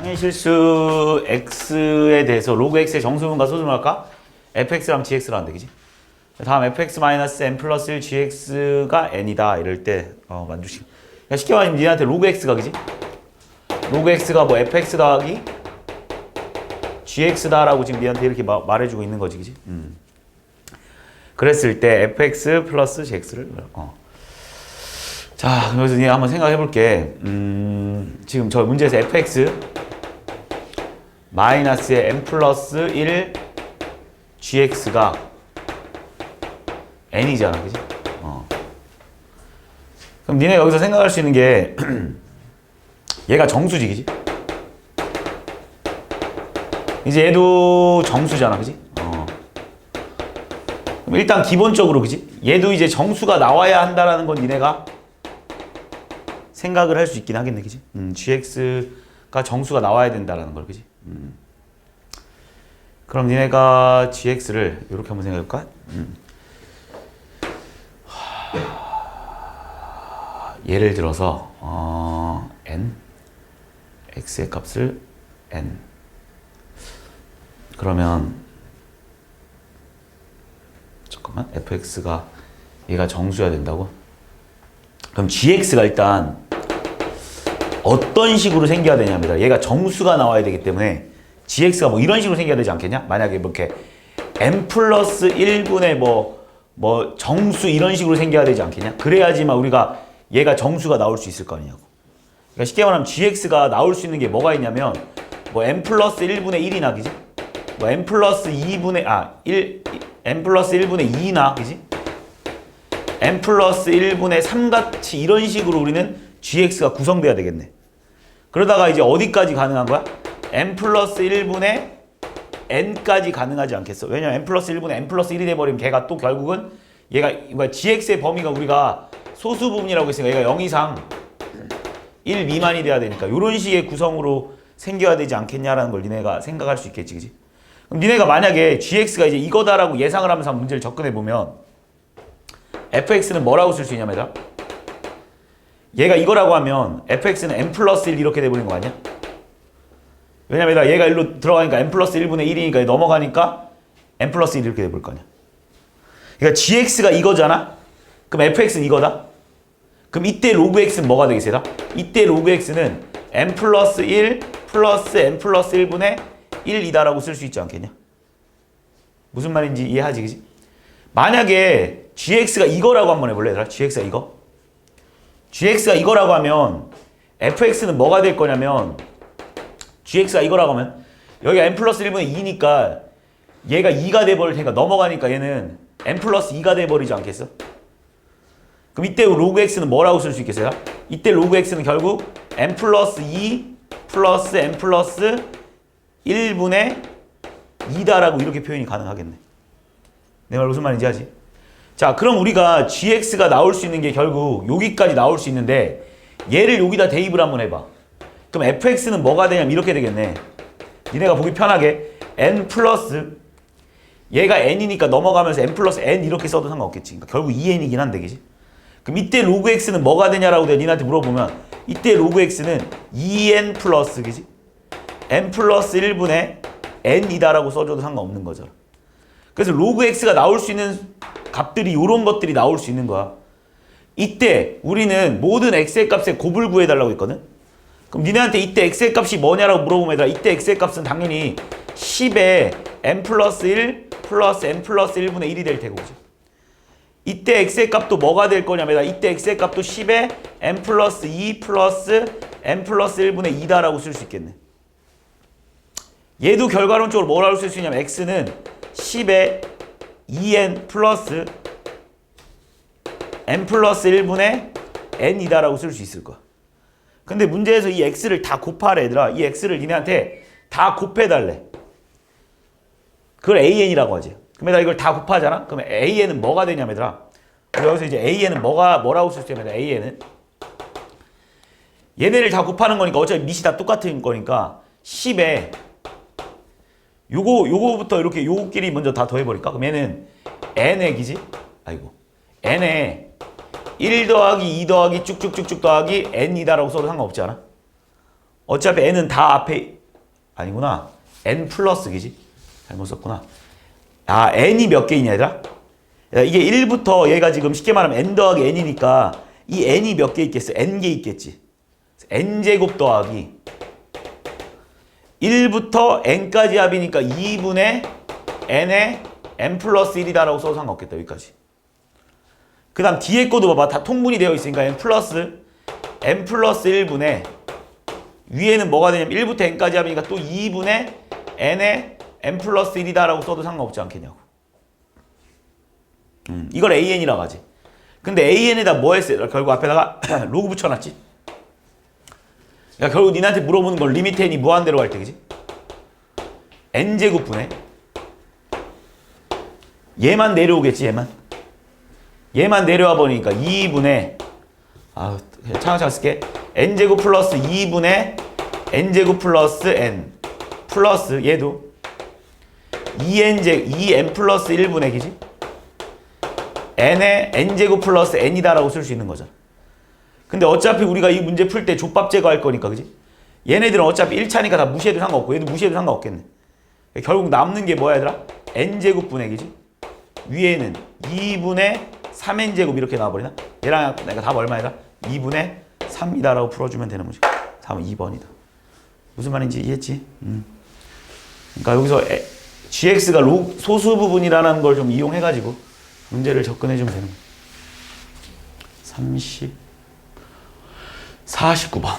상해실수 x에 대해서 로그 x의 정수분과 소수분을 할까? fx랑 gx로 한대, 그지? 다음 fx-n 플러스 1 gx가 n이다 이럴 때 만족식. 그러니까 쉽게 말하면 니한테 로그 x가, 그지? 로그 x가 뭐 fx 더하기 gx다라고 지금 니한테 이렇게 말해주고 있는 거지, 그지? 그랬을 때 fx 플러스 gx를 자, 그래서 니가 한번 생각해 볼게. 지금 저 문제에서 fx 마이너스의 n 플러스 1 gx가 n이잖아, 그지? 그럼 니네 여기서 생각할 수 있는 게 얘가 정수지, 그지? 이제 얘도 정수잖아, 그지? 그럼 일단 기본적으로, 그지? 얘도 이제 정수가 나와야 한다라는 건 니네가 생각을 할 수 있긴 하겠네, 그지? gx가 정수가 나와야 된다라는 걸, 그지? 그럼 니네가 gx를 이렇게 한번 생각해 볼까? 예를 들어서 n x의 값을 n 그러면 잠깐만 fx가 얘가 정수여야 된다고? 그럼 gx가 일단 어떤 식으로 생겨야 되냐면 얘가 정수가 나와야 되기 때문에 gx가 뭐 이런 식으로 생겨야 되지 않겠냐? 만약에 이렇게 n 플러스 1분의 뭐 정수 이런 식으로 생겨야 되지 않겠냐? 그래야지만 우리가 얘가 정수가 나올 수 있을 거 아니냐고. 그러니까 쉽게 말하면 gx가 나올 수 있는 게 뭐가 있냐면 뭐 n 플러스 1분의 1이나, 그지? 뭐 n 플러스 2분의 n 플러스 1분의 2나, 그지? n 플러스 1분의 3 같이 이런 식으로 우리는 gx가 구성돼야 되겠네. 그러다가 이제 어디까지 가능한 거야? n 플러스 1분의 n까지 가능하지 않겠어. 왜냐면 n 플러스 1분의 n 플러스 1이 돼버리면 걔가 또 결국은 얘가 gx의 범위가 우리가 소수 부분이라고 했으니까 얘가 0 이상 1 미만이 돼야 되니까 이런 식의 구성으로 생겨야 되지 않겠냐라는 걸 니네가 생각할 수 있겠지, 그지? 그럼 니네가 만약에 gx가 이제 이거다라고 예상을 하면서 한번 문제를 접근해 보면 fx는 뭐라고 쓸 수 있냐면 얘가 이거라고 하면 fx는 n 플러스 1 이렇게 돼버린 거 아니야? 왜냐면 얘가 일로 들어가니까 n 플러스 1분의 1이니까 넘어가니까 n 플러스 1 이렇게 돼버릴 거 아니야? 그러니까 gx가 이거잖아? 그럼 fx는 이거다? 그럼 이때 로그 x는 뭐가 되겠어요? 이때 로그 x는 n 플러스 1 플러스 n 플러스 1분의 1이다라고 쓸 수 있지 않겠냐? 무슨 말인지 이해하지, 그지? 만약에 gx가 이거라고 한번 해볼래, 얘들아? gx가 이거? gx가 이거라고 하면 fx는 뭐가 될 거냐면 gx가 이거라고 하면 여기가 n 플러스 1분의 2니까 얘가 2가 돼버릴 테니까 넘어가니까 얘는 n 플러스 2가 돼버리지 않겠어? 그럼 이때 로그 x는 뭐라고 쓸 수 있겠어요? 이때 로그 x는 결국 n 플러스 2 플러스 n 플러스 1분의 2다라고 이렇게 표현이 가능하겠네. 내 말 무슨 말인지 하지? 자, 그럼 우리가 gx가 나올 수 있는 게 결국 여기까지 나올 수 있는데 얘를 여기다 대입을 한번 해봐. 그럼 fx는 뭐가 되냐면 이렇게 되겠네. 니네가 보기 편하게 n 플러스 얘가 n이니까 넘어가면서 n 플러스 n 이렇게 써도 상관없겠지. 그러니까 결국 2n이긴 한데, 그지? 그럼 이때 로그 x는 뭐가 되냐라고 내가 니네한테 물어보면 이때 로그 x는 2n 플러스, 그지? n 플러스 1분의 n이다라고 써줘도 상관없는 거잖아. 그래서 로그 x가 나올 수 있는 값들이 이런 것들이 나올 수 있는 거야. 이때 우리는 모든 x의 값의 곱을 구해달라고 했거든? 그럼 니네한테 이때 x의 값이 뭐냐라고 물어보면 얘들아 이때 x의 값은 당연히 10에 n 플러스 1 플러스 n 플러스 1분의 1이 될 테고, 그지? 이때 x의 값도 뭐가 될 거냐면 이때 x의 값도 10에 n 플러스 2 플러스 n 플러스 1분의 2다라고 쓸 수 있겠네. 얘도 결과론적으로 뭐라고 쓸 수 있냐면 x는 10에 2n 플러스 n 플러스 1분의 n이다라고 쓸 수 있을 거야. 근데 문제에서 이 x를 다 곱하래, 얘들아. 이 x를 니네한테 다 곱해달래. 그걸 an이라고 하지. 그럼 이걸 다 곱하잖아? 그러면 an은 뭐가 되냐면 얘들아. 여기서 이제 an은 뭐라고 쓸 수 있냐면 an은 얘네를 다 곱하는 거니까 어차피 밑이 다 똑같은 거니까 10에 요거부터 이렇게 요거끼리 먼저 다 더해버릴까? 그럼 얘는 n의 기지? 아이고 n에 1 더하기 2 더하기 쭉쭉쭉쭉 더하기 n이다라고 써도 상관없지 않아? 어차피 n은 다 앞에 아니구나. n 플러스 그지? 잘못 썼구나. 아 n이 몇 개이냐 얘들아? 이게 1부터 얘가 지금 쉽게 말하면 n 더하기 n이니까 이 n이 몇 개 있겠어? n개 있겠지. n제곱 더하기 1부터 n까지 합이니까 2분의 n에 n 플러스 1이다라고 써도 상관없겠다. 여기까지. 그 다음 뒤에 것도 봐봐. 다 통분이 되어 있으니까 n 플러스 1분의 위에는 뭐가 되냐면 1부터 n까지 합이니까 또 2분의 n에 n 플러스 1이다라고 써도 상관없지 않겠냐고. 이걸 an이라고 하지. 근데 an에다 뭐 했어요? 결국 앞에다가 로그 붙여놨지. 그러니까 결국 니한테 물어보는 건 리미트 n이 무한대로 갈 때 그지? n제곱분의 얘만 내려오겠지. 얘만 내려와 버리니까 2분의 차근차근 쓸게. n제곱 플러스 2분의 n제곱 플러스 n 플러스 얘도 2n 플러스 1분의 그지? n에 n제곱 플러스 n이다라고 쓸 수 있는 거잖아. 근데 어차피 우리가 이 문제 풀 때 족밥 제거할 거니까 그지? 얘네들은 어차피 1차니까 다 무시해도 상관없고 얘도 무시해도 상관없겠네. 결국 남는 게 뭐야 얘들아? n제곱분의 그지? 위에는 2분의 3n제곱 이렇게 나와버리나? 얘랑 내가 답 얼마이다? 2분의 3이다라고 풀어주면 되는 거지. 3은 2번이다. 무슨 말인지 이해했지? 그러니까 여기서 gx가 소수 부분이라는 걸 좀 이용해가지고 문제를 접근해주면 되는 거야. 49번.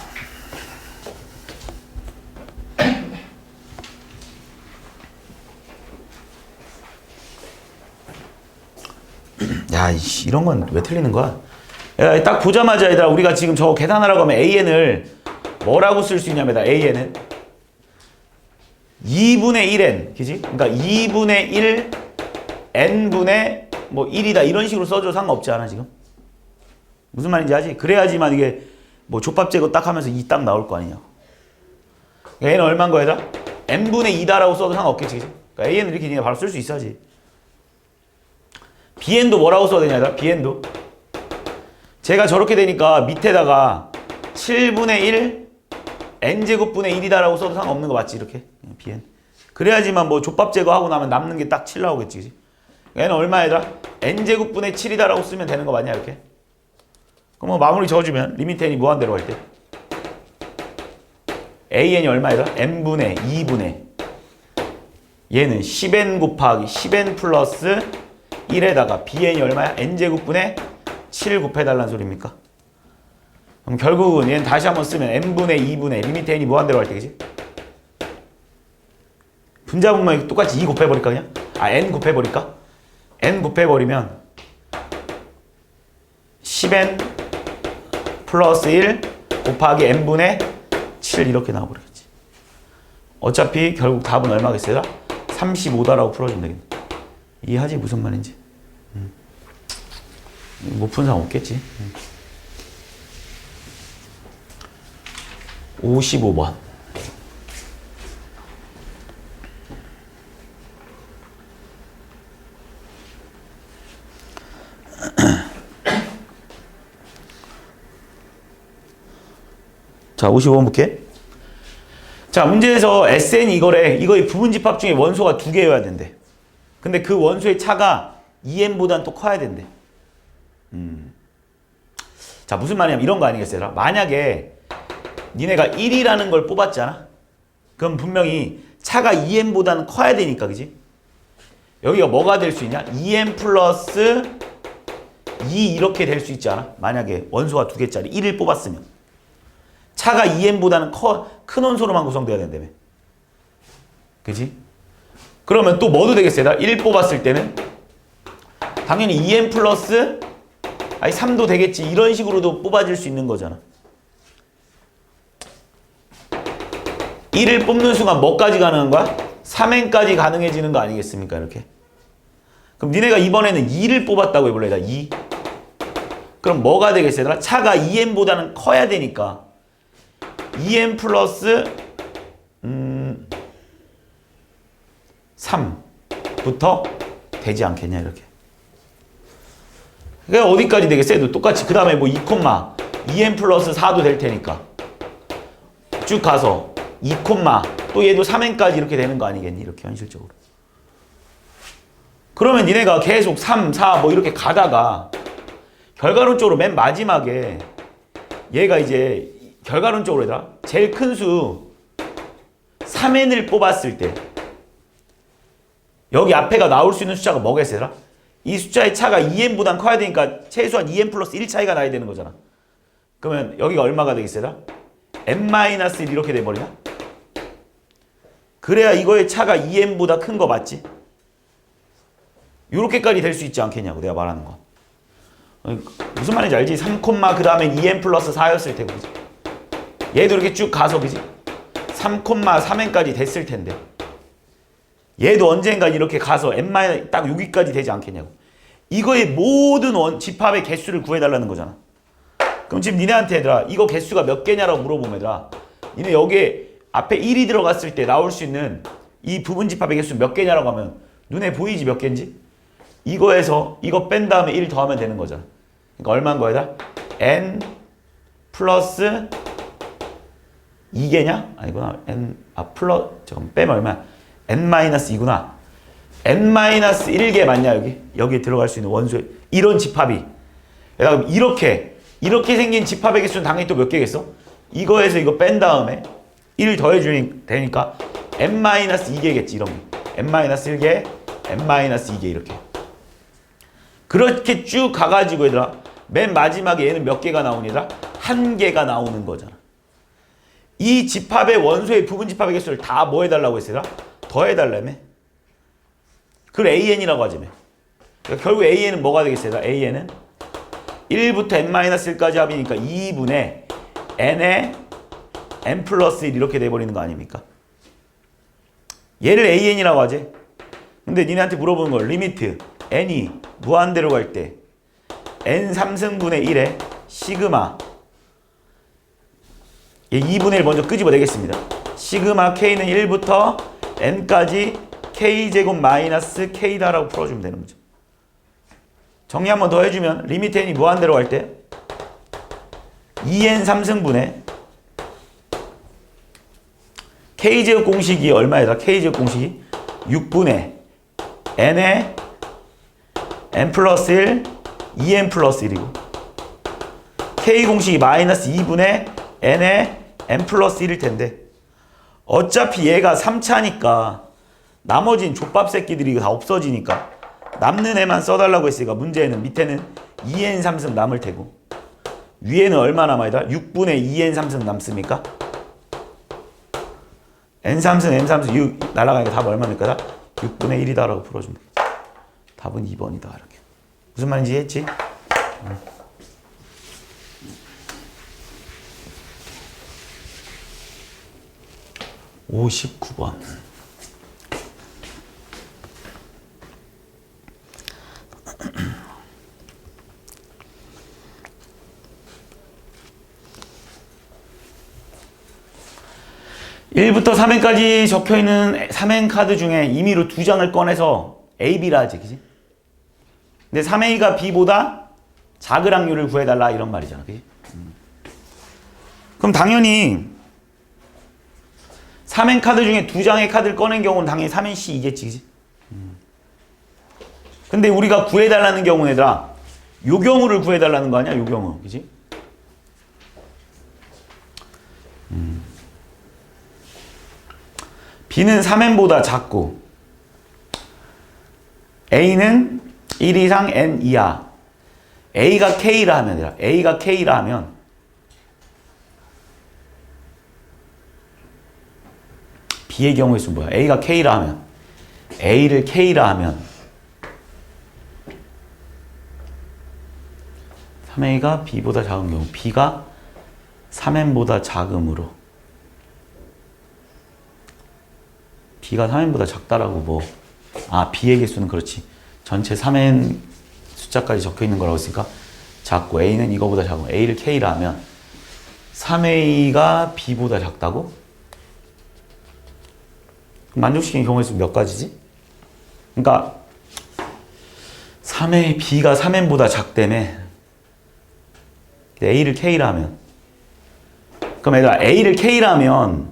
야, 이런 건 왜 틀리는 거야? 야, 딱 보자마자 얘들아 우리가 지금 저거 계산하라고 하면 an을 뭐라고 쓸 수 있냐면 an은 2분의 1n 그지? 그러니까 2분의 1 n분의 뭐 1이다 이런 식으로 써줘도 상관없지 않아 지금? 무슨 말인지 알지? 그래야지만 이게 뭐 족밥 제거 딱 하면서 2 딱 나올 거 아니냐. 그러니까 얘는 얼마인 거야 얘들아? n분의 2다라고 써도 상관없겠지 그지? 그러니까 an을 이렇게 바로 쓸 수 있어야지. bn도 뭐라고 써야 되냐 얘들아? bn도 제가 저렇게 되니까 밑에다가 7분의 1 n제곱분의 1이다라고 써도 상관없는 거 맞지 이렇게? bn 그래야지만 뭐 족밥 제거하고 나면 남는 게 딱 7 나오겠지 그지? 얘는 얼마 얘들아? n제곱분의 7이다라고 쓰면 되는 거 맞냐 이렇게? 그럼 뭐 마무리 적어주면 리미트 n이 무한대로 할 때 an이 얼마 얘들아? n분의 2분의 얘는 10n 곱하기 10n 플러스 1에다가 bn이 얼마야? n제곱분의 7 곱해달라는 소리입니까? 그럼 결국은 얘는 다시 한번 쓰면 n분의 2분의 리미트 n이 무한대로 할 때 그지? 분자분모에 똑같이 2 곱해버릴까 그냥? n 곱해버릴까? n 곱해버리면 10n 플러스 1 곱하기 n분의 7 이렇게 나와버리겠지. 어차피 결국 답은 얼마겠어요? 35다라고 풀어주면 되겠네. 이해하지? 무슨 말인지? 못 푼 사람 없겠지. 55번. 자, 55번 볼게. 자, 문제에서 SN 이거의 부분집합 중에 원소가 2개여야 된대. 근데 그 원소의 차가 2n보다는 또 커야 된대. 자, 무슨 말이냐면 이런 거 아니겠어요? 만약에 니네가 1이라는 걸 뽑았잖아? 그럼 분명히 차가 2n보다는 커야 되니까, 그지? 여기가 뭐가 될 수 있냐? 2n 플러스 2 이렇게 될 수 있지 않아? 만약에 원소가 2개짜리 1을 뽑았으면. 차가 2n보다는 큰 원소로만 구성돼야 된다며. 그지? 그러면 또 뭐도 되겠어요? 1 뽑았을 때는 당연히 2n 플러스 3도 되겠지. 이런 식으로도 뽑아질 수 있는 거잖아. 1을 뽑는 순간 뭐까지 가능한 거야? 3n까지 가능해지는 거 아니겠습니까? 이렇게. 그럼 니네가 이번에는 2를 뽑았다고 해볼래? 2. 그럼 뭐가 되겠어요? 차가 2n보다는 커야 되니까 2n 플러스 3부터 되지 않겠냐 이렇게. 그러니까 어디까지 되겠어요? 똑같이 그 다음에 뭐 2, 2n 플러스 4도 될 테니까 쭉 가서 2, 또 얘도 3n까지 이렇게 되는 거 아니겠니? 이렇게 현실적으로. 그러면 니네가 계속 3, 4 뭐 이렇게 가다가 결과론적으로 맨 마지막에 얘가 이제 결과론적으로 얘들아 제일 큰 수 3n을 뽑았을 때 여기 앞에가 나올 수 있는 숫자가 뭐겠어 얘들아? 이 숫자의 차가 2n보단 커야 되니까 최소한 2n 플러스 1 차이가 나야 되는 거잖아. 그러면 여기가 얼마가 되겠어 얘들아? n-1 이렇게 돼버리나? 그래야 이거의 차가 2n보다 큰 거 맞지? 요렇게까지 될 수 있지 않겠냐고 내가 말하는 거. 무슨 말인지 알지? 3, 그 다음에 2n 플러스 4였을 테고 그지? 얘도 이렇게 쭉 가서 그지? 3, 3n까지 됐을 텐데 얘도 언젠가 이렇게 가서 n 딱 여기까지 되지 않겠냐고. 이거의 모든 집합의 개수를 구해달라는 거잖아. 그럼 지금 니네한테 얘들아 이거 개수가 몇 개냐라고 물어보면 얘들아 니네 여기에 앞에 1이 들어갔을 때 나올 수 있는 이 부분 집합의 개수 몇 개냐라고 하면 눈에 보이지 몇 개인지? 이거에서 이거 뺀 다음에 1 더하면 되는 거잖아. 그러니까 얼마인 거야 얘들아? n 플러스 2개냐? 아니구나. 잠깐 빼면 얼마야? n-2구나. n-1개 맞냐 여기? 여기에 들어갈 수 있는 원소의 이런 집합이 이렇게 생긴 집합의 개수는 당연히 또 몇 개겠어? 이거에서 이거 뺀 다음에 1 더해주면 되니까 n-2개겠지 이런 게. n-1개, n-2개 이렇게. 그렇게 쭉 가가지고 얘들아 맨 마지막에 얘는 몇 개가 나오니 얘들아? 1개가 나오는 거잖아. 이 집합의 원소의 부분 집합의 개수를 다 뭐 해달라고 했어 얘들아? 더해달라며. 그걸 an이라고 하자며. 그러니까 결국 an은 뭐가 되겠어 얘들아? an은 1부터 n-1까지 합이니까 2분의 n에 n 플러스 1 이렇게 돼버리는 거 아닙니까? 얘를 an이라고 하지. 근데 니네한테 물어보는 거 리미트 n이 무한대로 갈 때 n 3승분의 1에 시그마 얘 2분의 1 먼저 끄집어 내겠습니다. 시그마 k는 1부터 n까지 k제곱 마이너스 k다라고 풀어주면 되는 거죠. 정리 한번 더 해주면 리미트 n이 무한대로 갈 때 2n 3승분의 k제곱 공식이 얼마에다? k제곱 공식이 6분의 n에 n 플러스 1, 2n 플러스 1이고 k 공식이 마이너스 2분의 n에 n 플러스 1일 텐데 어차피 얘가 3차니까 나머진 족밥 새끼들이 다 없어지니까 남는 애만 써달라고 했으니까 문제는 밑에는 2n 3승 남을 테고 위에는 얼마 남아있다? 6분의 2n 3승 남습니까? n 3승 n 3승 6 날아가니까 답 얼마입니까? 6분의 1이다 라고 풀어주면 돼. 답은 2번이다 이렇게. 무슨 말인지 이해했지? 59번. (1부터 3n까지) 적혀있는 3n 카드 중에 임의로 2장을 꺼내서 A, B라 하지, 그지? 근데 3A가 B보다 작을 확률을 구해달라 이런 말이잖아, 그지? 그럼 당연히 3n 카드 중에 2장의 카드를 꺼낸 경우는 당연히 3nC2겠지, 그지? 근데 우리가 구해달라는 경우는 얘들아 요 경우를 구해달라는 거 아니야? 요 경우, 그지? B는 3n보다 작고 A는 1 이상 n 이하. A가 K라 하면 얘들아 A가 K라 하면 B의 경우에 있으면 뭐야? A가 K라 하면 A를 K라 하면 3A가 B보다 작은 경우 B가 3n보다 작음으로 B가 3n보다 작다라고 뭐 B의 개수는 그렇지 전체 3n 숫자까지 적혀있는 거라고 했으니까 작고 A는 이거보다 작고 A를 K라 하면 3A가 B보다 작다고? 만족시키는 경우의 수 몇 가지지? 그러니까 3A, B가 3n보다 작다며 A를 K라 하면 그럼 얘들아 A를 K라면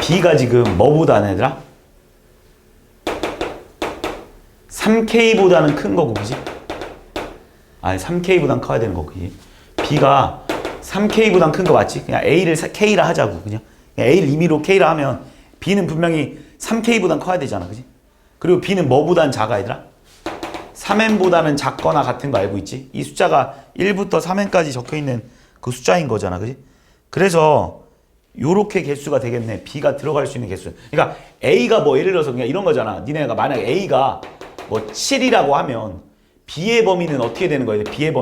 B가 지금 뭐보다는 얘들아? 3K보다는 큰 거고, 그지? 아니 3K보다는 커야 되는 거고, 그지? B가 3K보다는 큰 거 맞지? 그냥 A를 K라 하자고, 그냥 A를 임의로 K라 하면 B는 분명히 3K보다는 커야 되잖아, 그지? 그리고 B는 뭐보다는 작아, 얘들아? 3n보다는 작거나 같은 거 알고 있지? 이 숫자가 1부터 3n까지 적혀있는 그 숫자인 거잖아, 그지? 그래서 요렇게 개수가 되겠네. B가 들어갈 수 있는 개수. 그러니까 A가 뭐 예를 들어서 그냥 이런 거잖아. 니네가 만약 A가 뭐 7이라고 하면 B의 범위는 어떻게 되는 거야? B의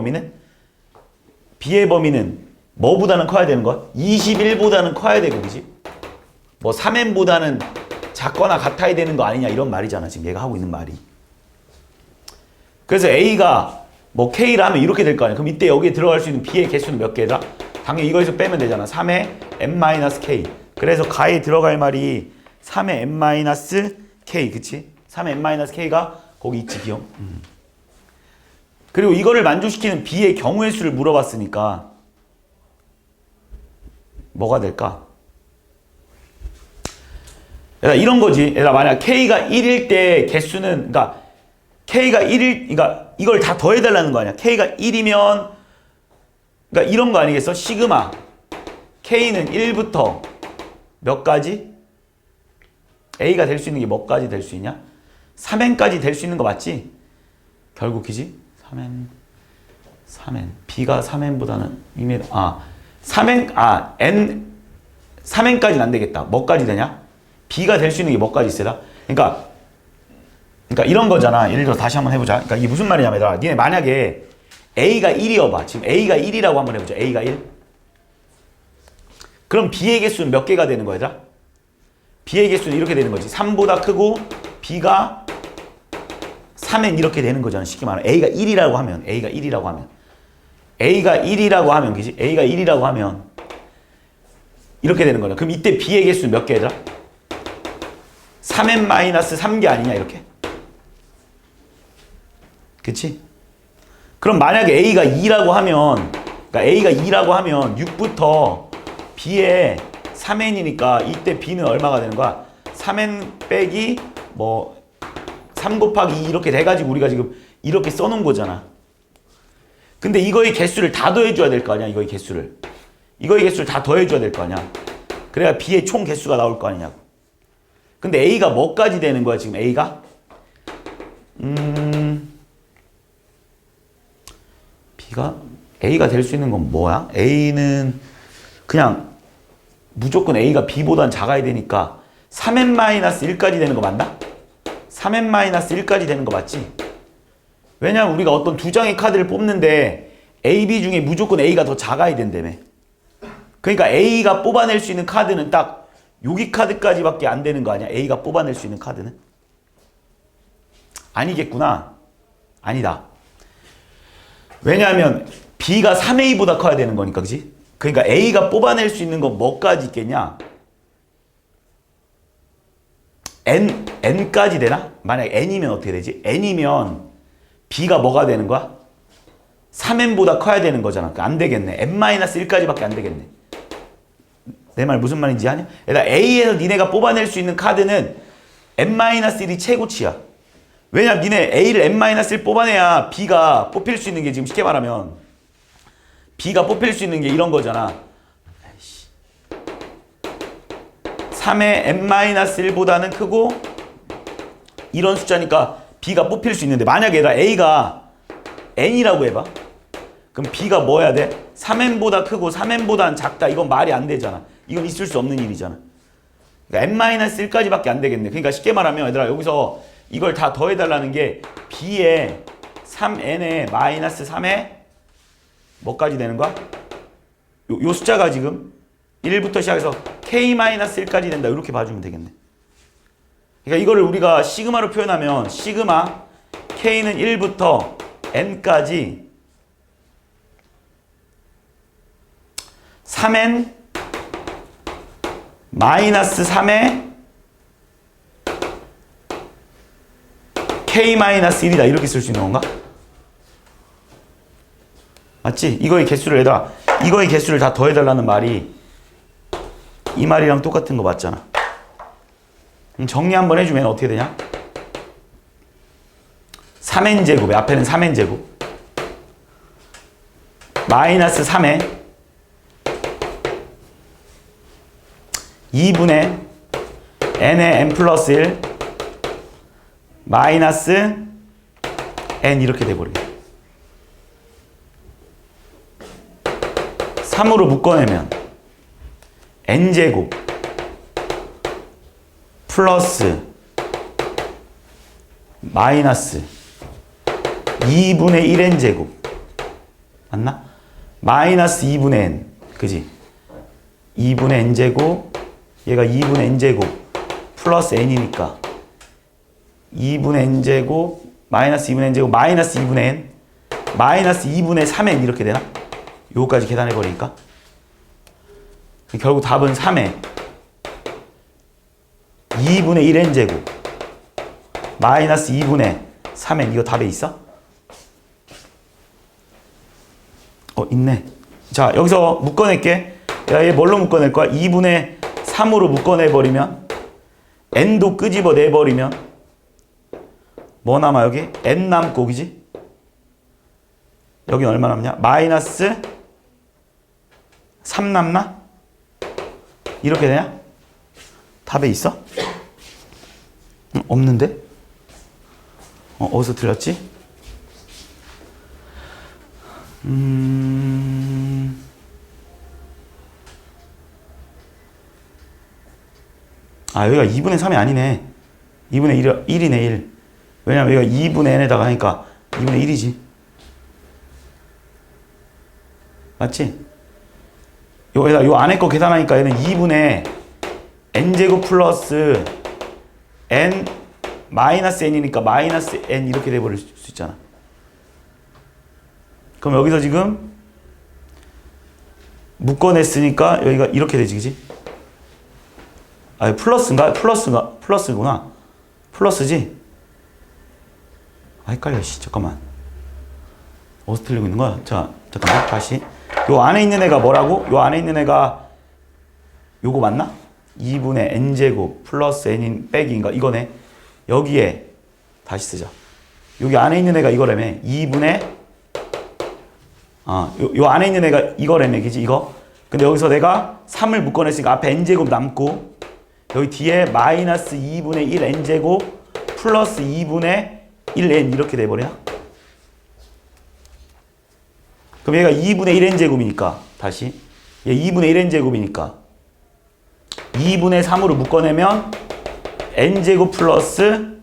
범위는 뭐보다는 커야 되는 거야? 21보다는 커야 되고, 그지? 뭐 3n보다는 작거나 같아야 되는 거 아니냐 이런 말이잖아. 지금 얘가 하고 있는 말이. 그래서 A가 뭐 K라 하면 이렇게 될 거 아니야. 그럼 이때 여기에 들어갈 수 있는 B의 개수는 몇 개다? 당연히 이거에서 빼면 되잖아. 3의 n-k. 그래서 가에 들어갈 말이 3의 n-k. 그치? 3의 n-k가 거기 있지, 기억. 그리고 이거를 만족시키는 B의 경우의 수를 물어봤으니까 뭐가 될까? 얘들아 이런 거지. 얘들아 만약 K가 1일 때 개수는, 그러니까 K가 1일, 그러니까 이걸 다 더해달라는 거 아니야. K가 1이면, 그러니까 이런 거 아니겠어? 시그마. K는 1부터 몇 가지? A가 될 수 있는 게 뭐까지 될 수 있냐? 3n까지 될 수 있는 거 맞지? 결국 이지? 3n. B가 3n보다는 이미, 3n까지는 안 되겠다. 뭐까지 되냐? B가 될 수 있는 게 뭐까지 있어야? 그러니까 이런 거잖아. 예를 들어 다시 한번 해보자. 그러니까 이게 무슨 말이냐면, 얘들아, 니네 만약에 A가 1이어봐. 지금 A가 1이라고 한번 해보자. A가 1. 그럼 B의 개수는 몇 개가 되는 거야, 얘들아? B의 개수는 이렇게 되는 거지. 3보다 크고 B가 3n 이렇게 되는 거잖아. 쉽게 말하면 A가 1이라고 하면, 그지? A가 1이라고 하면 이렇게 되는 거야. 그럼 이때 B의 개수는 몇 개, 얘들아? 3n-3개 아니냐, 이렇게? 그치? 그럼 만약에 A가 2라고 하면, 그러니까 A가 2라고 하면 6부터 B의 3n이니까 이때 B는 얼마가 되는 거야? 3n 빼기 뭐 3 곱하기 2 이렇게 돼가지고 우리가 지금 이렇게 써놓은 거잖아. 근데 이거의 개수를 다 더해줘야 될 거 아니야, 이거의 개수를 다 더해줘야 될 거 아니야. 그래야 B의 총 개수가 나올 거 아니냐고. 근데 A가 뭐까지 되는 거야, 지금 A가? A가 될 수 있는 건 뭐야? A는 그냥 무조건 A가 B보단 작아야 되니까 3n-1까지 되는 거 맞나? 3n-1까지 되는 거 맞지? 왜냐면 우리가 어떤 두 장의 카드를 뽑는데 A, B 중에 무조건 A가 더 작아야 된다며. 그러니까 A가 뽑아낼 수 있는 카드는 딱 여기 카드까지밖에 안 되는 거 아니야? A가 뽑아낼 수 있는 카드는? 아니겠구나. 아니다. 왜냐하면 B가 3A보다 커야 되는 거니까, 그지? 그러니까 A가 뽑아낼 수 있는 건 뭐까지 있겠냐? N까지 되나? 만약 N이면 어떻게 되지? N이면 B가 뭐가 되는 거야? 3N보다 커야 되는 거잖아. 그러니까 안 되겠네. N-1까지밖에 안 되겠네. 내 말 무슨 말인지 아냐? 얘들아, A에서 니네가 뽑아낼 수 있는 카드는 N-1이 최고치야. 왜냐면 니네 A를 N-1 뽑아내야 B가 뽑힐 수 있는 게, 지금 쉽게 말하면 B가 뽑힐 수 있는 게 이런 거잖아. 3의 N-1보다는 크고 이런 숫자니까 B가 뽑힐 수 있는데, 만약에 얘들아 A가 N이라고 해봐. 그럼 B가 뭐 해야 돼? 3n보다 크고 3n보다는 작다. 이건 말이 안 되잖아. 이건 있을 수 없는 일이잖아. 그러니까 N-1까지밖에 안 되겠네. 그러니까 쉽게 말하면 얘들아, 여기서 이걸 다 더해달라는 게 B의 3n에 마이너스 3에 뭐까지 되는 거야? 요 숫자가 지금 1부터 시작해서 K-1까지 된다. 이렇게 봐주면 되겠네. 그러니까 이거를 우리가 시그마로 표현하면 시그마 K는 1부터 N까지 3n 마이너스 3에 K-1이다. 이렇게 쓸 수 있는 건가? 맞지? 이거의 개수를 얘들아, 이거의 개수를 다 더해달라는 말이 이 말이랑 똑같은 거 맞잖아. 정리 한번 해주면 어떻게 되냐? 3n제곱에 앞에는 3n제곱 마이너스 3에 2분의 n의 n 플러스 1 마이너스 n 이렇게 돼버리게. 3으로 묶어내면 n제곱 플러스 마이너스 2분의 1n제곱 맞나? 마이너스 2분의 n 그지? 2분의 n제곱 얘가 2분의 n제곱 플러스 n이니까 2분의 n제곱 마이너스 2분의 n제곱 마이너스 2분의 n 마이너스 2분의 3n 이렇게 되나? 요거까지 계산해버리니까 결국 답은 3에 2분의 1n제곱 마이너스 2분의 3n 이거 답에 있어? 있네. 자 여기서 묶어낼게. 야, 얘 뭘로 묶어낼 거야? 2분의 3으로 묶어내버리면 n도 끄집어 내버리면 뭐 남아 여기? n 남고 그지? 여기 얼마 남냐? 마이너스 3 남나? 이렇게 되냐? 답에 있어? 없는데? 어디서 틀렸지? 여기가 2분의 3이 아니네. 2분의 1이네 1. 왜냐면 여기가 2분의 n에다가 하니까 2분의 1이지. 맞지? 요 안에 거 계산하니까 얘는 2분의 n제곱 플러스 n 마이너스 n이니까 마이너스 n 이렇게 돼버릴 수 있잖아. 그럼 여기서 지금 묶어냈으니까 여기가 이렇게 되지, 그지? 플러스인가? 플러스구나. 플러스지? 헷갈려, 잠깐만. 어디서 틀리고 있는 거야? 자, 잠깐만, 다시. 요 안에 있는 애가 뭐라고? 요 안에 있는 애가 요거 맞나? 2분의 n제곱 플러스 n인 빼기인가? 이거네. 여기에 다시 쓰자. 여기 안에 있는 애가 이거라며. 2분의 요 안에 있는 애가 이거라며, 그지? 이거. 근데 여기서 내가 3을 묶어냈으니까 앞에 n제곱 남고 여기 뒤에 마이너스 2분의 1 n제곱 플러스 2분의 1 n 이렇게 돼버리나? 그럼 얘가 2분의 1 n제곱이니까 다시 얘 2분의 1 n제곱이니까 2분의 3으로 묶어내면 n제곱 플러스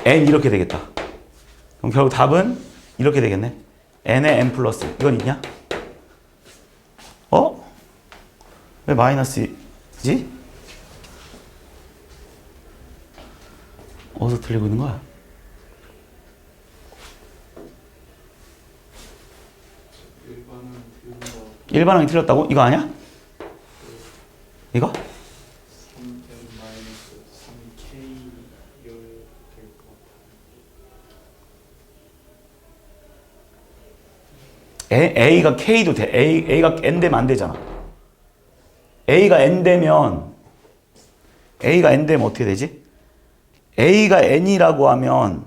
n 이렇게 되겠다. 그럼 결국 답은 이렇게 되겠네. n의 n 플러스 이건 있냐? 왜 마이너스지? 어디서 틀리고 있는 거야? 일반항이 틀렸다고? 이거 아니야? 이거? A가 K도 돼. A가 N 되면 안 되잖아. A가 N 되면 어떻게 되지? A가 N이라고 하면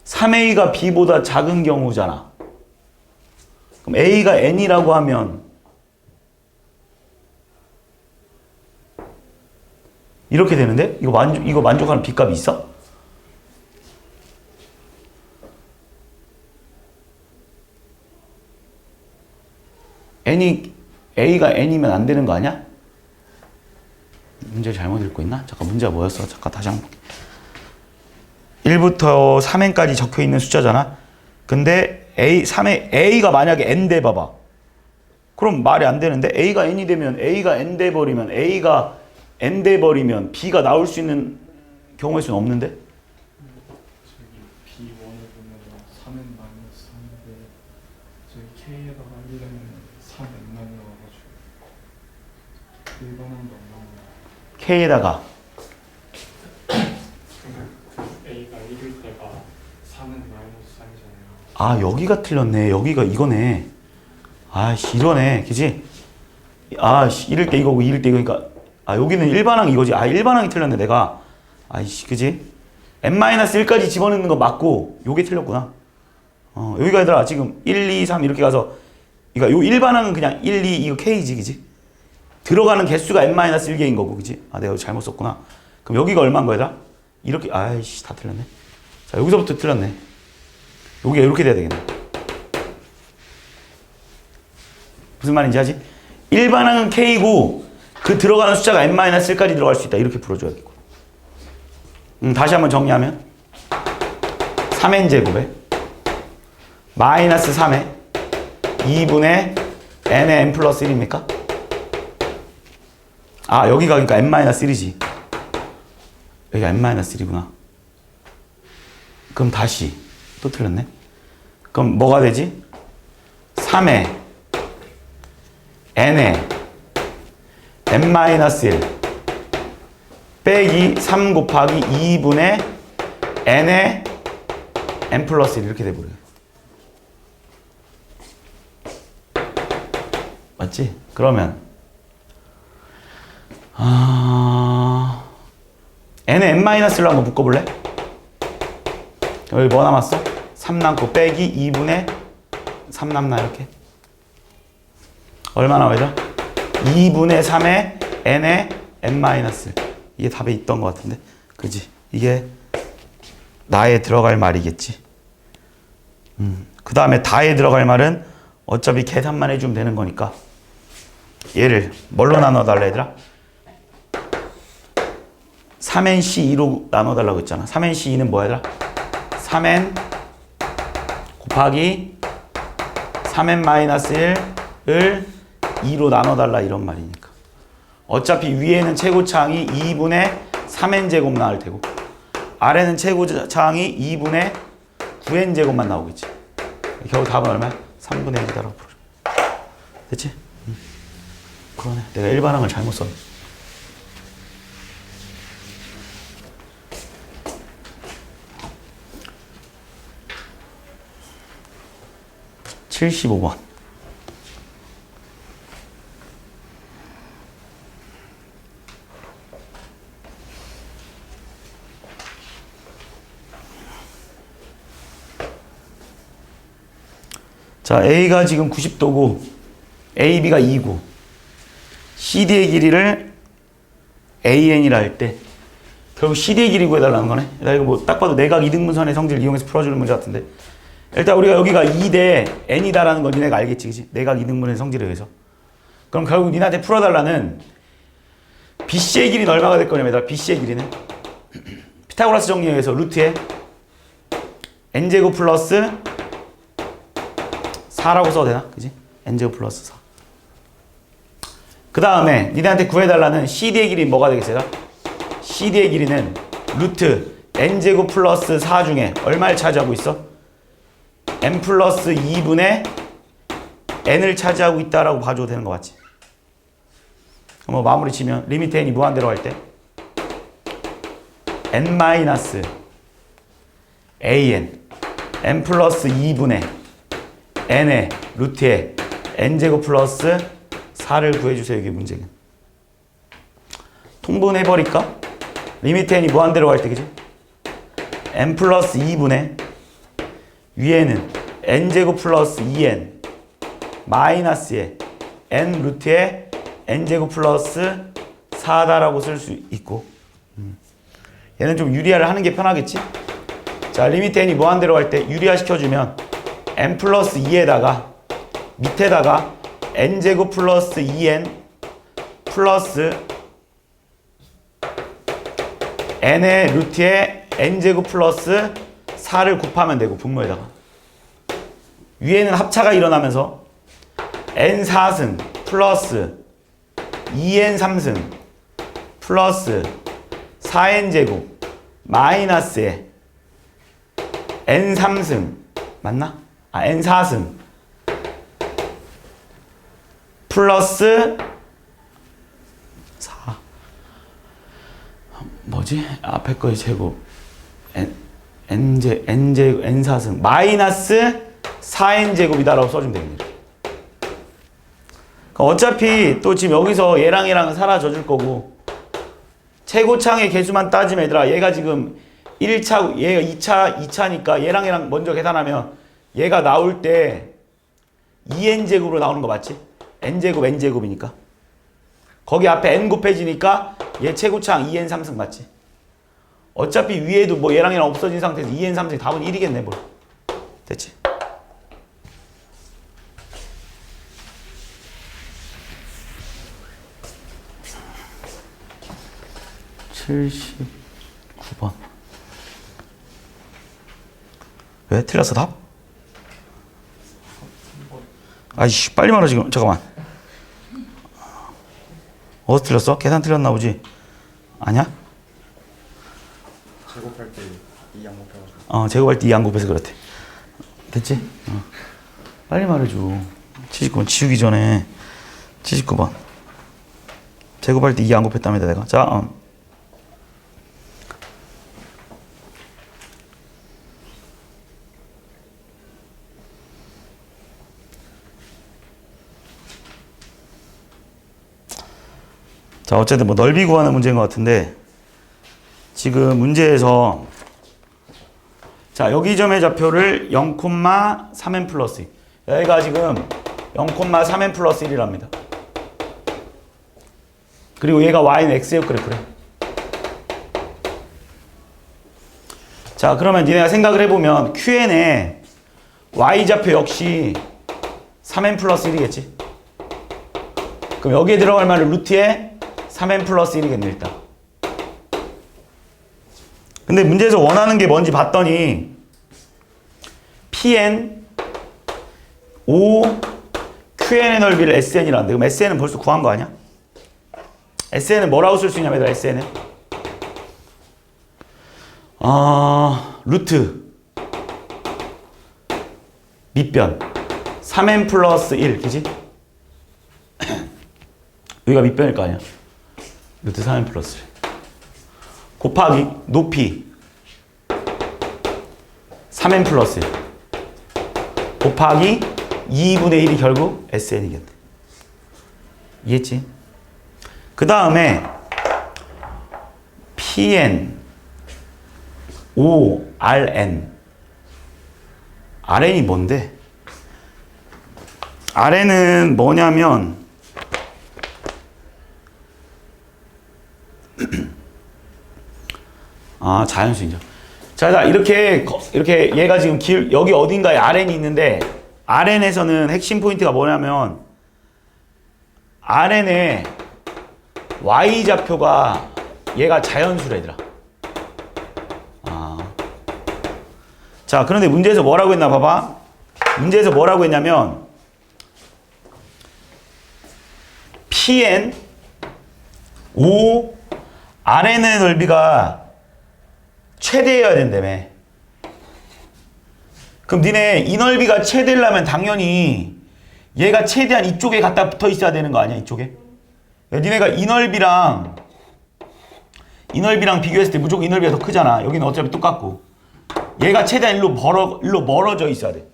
3A가 B보다 작은 경우잖아. 그럼 A가 N이라고 하면 이렇게 되는데? 이거 만족하는 B값이 있어? A가 N이면 안 되는 거 아니야? 문제 잘못 읽고 있나? 잠깐 문제가 뭐였어? 잠깐 다시 한번 볼게. 1부터 3n까지 적혀 있는 숫자잖아. 근데 A가 만약에 n 돼 봐봐. 그럼 말이 안 되는데 A가 n이 되면 A가 n 돼 버리면 A가 n 돼 버리면 B가 나올 수 있는 경우의 수는 없는데? 저기 B1에 보면 3n 마이너스 3인데 저기 K에다가 1은 3n만이 와가지고 일반항도 안 나오는 K에다가 A가 1일 때가 아, 여기가 틀렸네. 여기가 이거네. 아씨, 이러네. 그지? 아씨, 이럴 때 이거고, 이럴 때 이거니까. 아, 여기는 일반항 이거지. 아, 일반항이 틀렸네, 내가. 아이씨, 그지? n-1까지 집어넣는 거 맞고, 요게 틀렸구나. 여기가 얘들아, 지금 1, 2, 3 이렇게 가서, 그러니까 요 일반항은 그냥 1, 2, 이거 k지, 그지? 들어가는 개수가 n-1개인 거고, 그지? 아, 내가 잘못 썼구나. 그럼 여기가 얼마인 거야, 얘들아? 이렇게, 아이씨, 다 틀렸네. 자, 여기서부터 틀렸네. 여기가 이렇게 돼야 되겠네. 무슨 말인지 하지? 일반항은 k고, 그 들어가는 숫자가 n-1까지 들어갈 수 있다. 이렇게 풀어줘야겠고. 다시 한번 정리하면, 3n제곱에, 마이너스 3에, 2분의 n의 n 플러스 1입니까? 아, 여기가 그러니까 n-1이지. 여기가 n-1이구나. 그럼 다시 또 틀렸네. 그럼 뭐가 되지? 3에 n에 n-1 빼기 3 곱하기 2분의 n에 n 플러스 1 이렇게 돼버려요. 맞지? 그러면 n에 n-를 한번 묶어볼래? 여기 뭐 남았어? 3 남고 빼기 2분의 3 남나 이렇게? 얼마 나와야 돼? 2분의 3의 n에 n-1 이게 답에 있던 것 같은데 그지? 이게 나에 들어갈 말이겠지. 그 다음에 다에 들어갈 말은 어차피 계산만 해주면 되는 거니까 얘를 뭘로 나눠달라 얘들아? 3nc2로 나눠달라고 했잖아. 3nc2는 뭐야 얘들아? 3n 곱하기 3n-1을 2로 나눠달라 이런 말이니까. 어차피 위에는 최고차항이 2분의 3n제곱 나올 테고 아래는 최고차항이 2분의 9n제곱만 나오겠지. 겨우 답은 얼마야? 3분의 1이다라고 풀어줘. 됐지? 그러네. 내가 일반항을 잘못 썼네. (75번) 자, A가 지금 90도고 AB가 2고 CD의 길이를 AN이라 할 때 결국 CD의 길이 구해달라는 거네. 나 이거 뭐 딱 봐도 내각 이등분선의 성질을 이용해서 풀어주는 문제 같은데 일단 우리가 여기가 2대 n이다라는 건 니네가 알겠지, 그치? 내각 이등분의 성질에 의해서. 그럼 결국 니네한테 풀어달라는 BC의 길이는 얼마가 될 거냐면 BC의 길이는 피타고라스 정리에 의해서 루트에 n제곱 플러스 4라고 써도 되나? 그지? n제곱 플러스 4. 그 다음에 니네한테 구해달라는 CD의 길이 뭐가 되겠어요? CD의 길이는 루트 n제곱 플러스 4 중에 얼마를 차지하고 있어? n 플러스 2분의 n을 차지하고 있다라고 봐줘도 되는 거 맞지? 뭐 마무리 치면 리미트 n이 무한대로 할 때 n 마이너스 an n 플러스 2분의 n의 루트에 n제곱 플러스 4를 구해주세요. 이게 문제는. 통분해버릴까? 리미트 n이 무한대로 갈 때 그지? n 플러스 2분의 위에는 n제곱 플러스 2n 마이너스에 n 루트에 n제곱 플러스 4다라고 쓸 수 있고 얘는 좀 유리화를 하는 게 편하겠지? 자, 리미트 n이 무한대로 갈 때 유리화 시켜주면 n 플러스 2에다가 밑에다가 n제곱 플러스 2n 플러스 n의 루트에 n제곱 플러스 4를 곱하면 되고 분모에다가 위에는 합차가 일어나면서 n4승 플러스 2n3승 플러스 4n제곱 마이너스에 n3승 맞나? 아 n4승 플러스 4 뭐지? 앞에 거의 제곱 n제곱 n4승 마이너스 4n제곱이다라고 써주면 됩니다. 어차피 또 지금 여기서 얘랑 얘랑은 사라져 줄 거고 최고창의 개수만 따지면 얘들아 얘가 지금 1차 얘가 2차니까 얘랑 얘랑 먼저 계산하면 얘가 나올 때 2n제곱으로 나오는 거 맞지? n제곱 n제곱이니까 거기 앞에 n 곱해지니까 얘 최고창 2n 3승 맞지? 어차피 위에도 뭐 얘랑 얘랑 없어진 상태에서 2n 3승 답은 1이겠네 뭘. 됐지? (79번) 왜 틀렸어 답? 아이씨 빨리 말하 지금 잠깐만 어디서 틀렸어? 계산 틀렸나 보지? 아니야? 제곱할 때 2 안 곱해가지고. 제곱할 때 2 안 곱해서 그렇대. 됐지? 빨리 말해줘. 79번 지우기 전에 79번 제곱할 때 2 안 곱했답니다 내가. 자 자 어쨌든 뭐 넓이 구하는 문제인 것 같은데 지금 문제에서 자 여기 점의 좌표를 0,3n 플러스 1 여기가 지금 0,3n 플러스 1이랍니다. 그리고 얘가 y는 x제곱 그래프래. 자 그러면 니네가 생각을 해보면 qn의 y좌표 역시 3n 플러스 1이겠지. 그럼 여기에 들어갈 말은 루트에 3n 플러스 1이겠네 일단. 근데 문제에서 원하는 게 뭔지 봤더니 pn 5 qn의 넓이를 sn이라는데 그럼 sn은 벌써 구한 거 아니야? sn은 뭐라고 쓸 수 있냐면 sn은 루트 밑변 3n 플러스 1 그지? 여기가 밑변일 거 아니야? 루트 3n 플러스 1 곱하기 높이 3n 플러스 1 곱하기 2분의 1이 결국 sn이겠네. 이해했지? 그 다음에 pn 5 rn rn이 뭔데? rn은 뭐냐면 자연수이죠. 자, 이렇게 얘가 지금 여기 어딘가에 RN이 있는데 RN에서는 핵심 포인트가 뭐냐면 RN의 Y좌표가 얘가 자연수래더라. 자, 그런데 문제에서 뭐라고 했나 봐봐. 문제에서 뭐라고 했냐면 PN 5 RN의 넓이가 최대여야 된다며. 그럼 니네 이 넓이가 최대려면 당연히 얘가 최대한 이쪽에 갖다 붙어 있어야 되는 거 아니야 이쪽에? 니네가 이 넓이랑 비교했을 때 무조건 이 넓이가 더 크잖아. 여기는 어차피 똑같고 얘가 최대한 일로 멀어져 있어야 돼.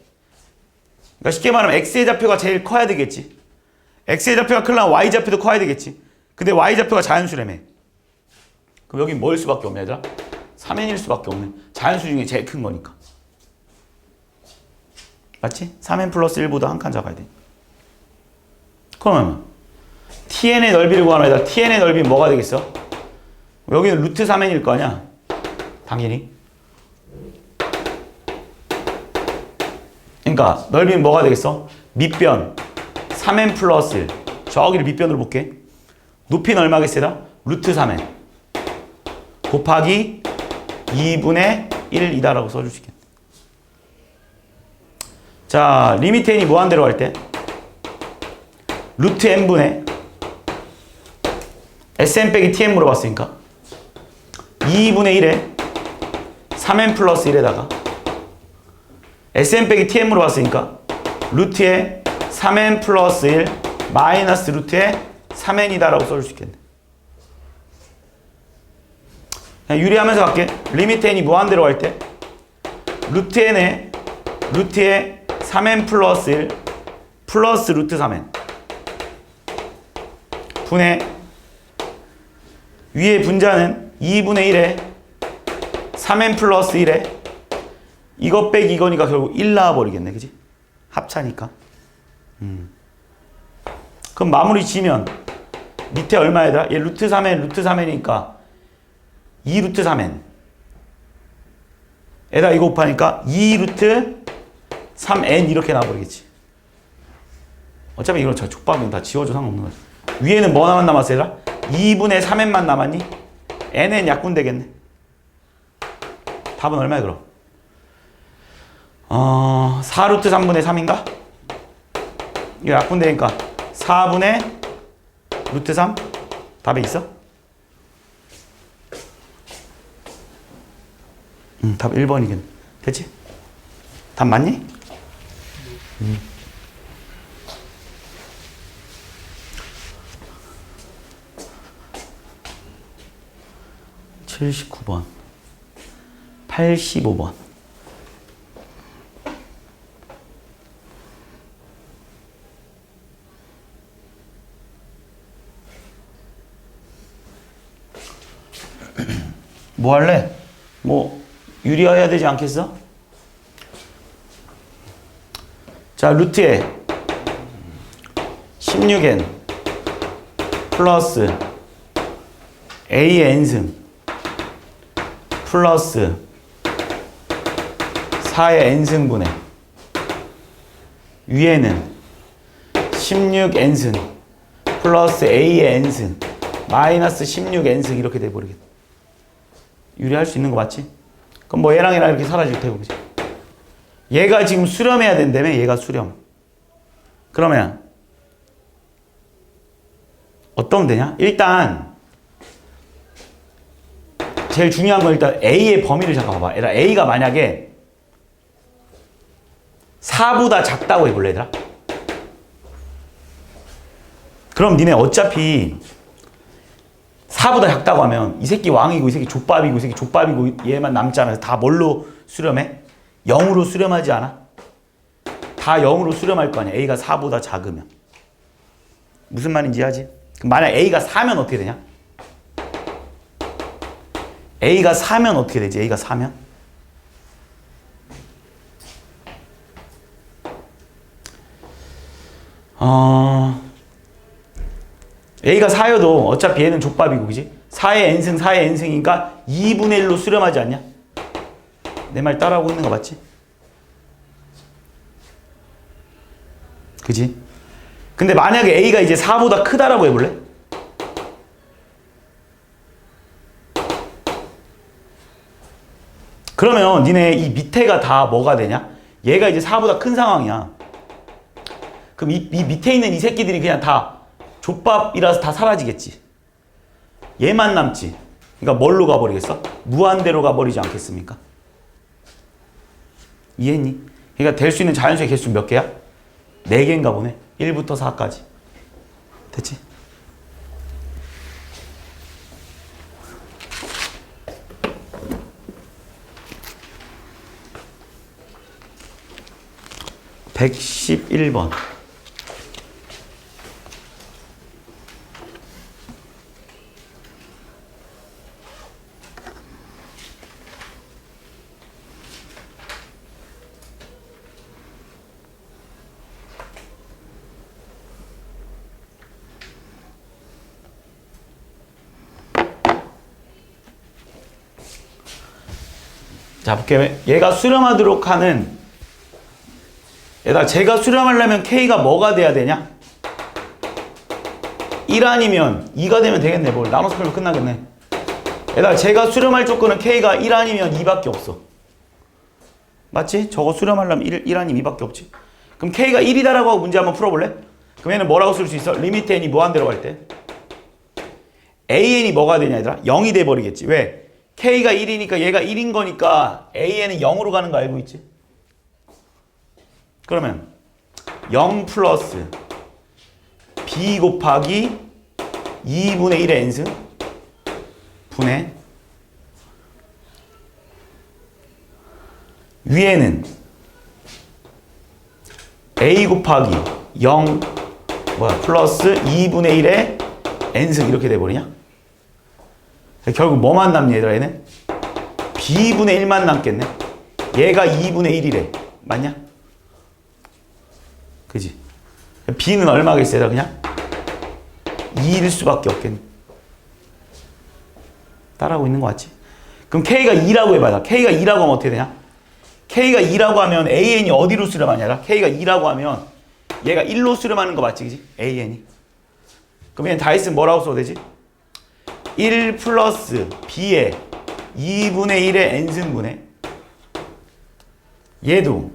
그러니까 쉽게 말하면 x의 좌표가 제일 커야 되겠지. x의 좌표가 크려면 y 좌표도 커야 되겠지. 근데 y 좌표가 자연수라며. 그럼 여긴 뭐일 수밖에 없냐 얘들아? 3n일 수밖에 없는 자연수 중에 제일 큰 거니까. 맞지? 3n 플러스 1보다 한 칸 잡아야 돼. 그러면 tn의 넓이를 구하면 얘들아 tn의 넓이는 뭐가 되겠어? 여기는 루트 3n일 거 아니야? 당연히. 그러니까 넓이는 뭐가 되겠어? 밑변 3n 플러스 1 저기를 밑변으로 볼게. 높이는 얼마겠어요? 루트 3n 곱하기 2분의 1이다라고 써줄 수 있겠네. 자, 리미트 n이 무한대로 할 때 루트 n분의 sn 빼기 tn 물어봤으니까 2분의 1에 3n 플러스 1에다가 sn 빼기 tn 물어봤으니까 루트에 3n 플러스 1 마이너스 루트에 3n이다라고 써줄 수 있겠네. 그냥 유리하면서 갈게. 리미트 n이 무한대로 할 때 루트 n에 루트에 3n 플러스 1 플러스 루트 3n 분의 위의 분자는 2분의 1에 3n 플러스 1에 이거 빼기 이거니까 결국 1 나와버리겠네. 그지? 합차니까. 그럼 마무리 지면 밑에 얼마 얘들아? 얘 루트 3n 루트 3n이니까 2 루트 3n 에다 이거 곱하니까 2 루트 3n 이렇게 나와버리겠지. 어차피 이건 저 족밥은 다 지워줘 상관없는 거야. 위에는 뭐만 남았어 얘들아? 2분의 3n만 남았니? n은 약분 되겠네. 답은 얼마야 그럼? 4 루트 3분의 3인가? 이거 약분 되니까 4분의 루트 3? 답에 있어? 답 1번이겠네. 됐지? 답 맞니? 79번 85번 뭐 할래? 뭐 유리화해야 되지 않겠어? 자, 루트에 16n 플러스 a의 n승 플러스 4의 n승분의 위에는 16n승 플러스 a의 n승 마이너스 16n승 이렇게 돼버리겠다. 유리할 수 있는 거 맞지? 그럼 뭐 얘랑 이렇게 사라질 테고, 그지? 얘가 지금 수렴해야 된다며? 얘가 수렴. 그러면 어떠면 되냐? 일단 제일 중요한 건 일단 A의 범위를 잠깐 봐봐. 얘들아, A가 만약에 4보다 작다고 해볼래, 얘들아? 그럼 니네 어차피 4보다 작다고 하면 이 새끼 왕이고 이 새끼 족밥이고 이 새끼 족밥이고 얘만 남잖아. 다 뭘로 수렴해? 0으로 수렴하지 않아? 다 0으로 수렴할 거 아니야. A가 4보다 작으면. 무슨 말인지 하지? 그럼 만약 A가 4면 어떻게 되냐? A가 4면 어떻게 되지? A가 4면? A가 4여도 어차피 얘는 족밥이고, 그지? 4의 n승, 4의 n승이니까 2분의 1로 수렴하지 않냐? 내 말 따라하고 있는 거 맞지? 그지? 근데 만약에 A가 이제 4보다 크다라고 해볼래? 그러면 니네 이 밑에가 다 뭐가 되냐? 얘가 이제 4보다 큰 상황이야. 그럼 이 밑에 있는 이 새끼들이 그냥 다 족밥이라서 다 사라지겠지. 얘만 남지. 그러니까 뭘로 가버리겠어? 무한대로 가버리지 않겠습니까? 이해했니? 그러니까 될 수 있는 자연수의 개수 몇 개야? 4개인가 보네. 1부터 4까지. 됐지? (111번) 자, 볼게요. 얘가 수렴하도록 하는, 얘가 제가 수렴하려면 K가 뭐가 돼야 되냐? 1 아니면 2가 되면 되겠네. 뭘 나눠서 풀면 끝나겠네. 얘가 제가 수렴할 조건은 K가 1 아니면 2밖에 없어. 맞지? 저거 수렴하려면 1 아니면 2밖에 없지. 그럼 K가 1이다라고 하고 문제 한번 풀어볼래? 그럼 얘는 뭐라고 쓸 수 있어? 리미트 n이 무한대로 갈 때 AN이 뭐가 되냐 얘들아? 0이 돼버리겠지. 왜? K가 1이니까 얘가 1인 거니까 AN은 0으로 가는 거 알고 있지? 그러면 0 플러스 B 곱하기 2분의 1의 n승 분의 위에는 a 곱하기 0 플러스 2분의 1의 n승 이렇게 돼버리냐? 결국 뭐만 남니 얘들아 얘는? b분의 1만 남겠네. 얘가 2분의 1이래. 맞냐? 그지? b는 얼마겠어 얘들아 그냥? 2일 수밖에 없겠네. 따라하고 있는 거 같지? 그럼 k가 2라고 해봐. k가 2라고 하면 어떻게 되냐? k가 2라고 하면 an이 어디로 수렴하냐? k가 2라고 하면 얘가 1로 수렴하는 거 맞지? 그지? an이. 그럼 얘는 다 했으면 뭐라고 써도 되지? 1 플러스 b의 2분의 1의 n승분의 얘도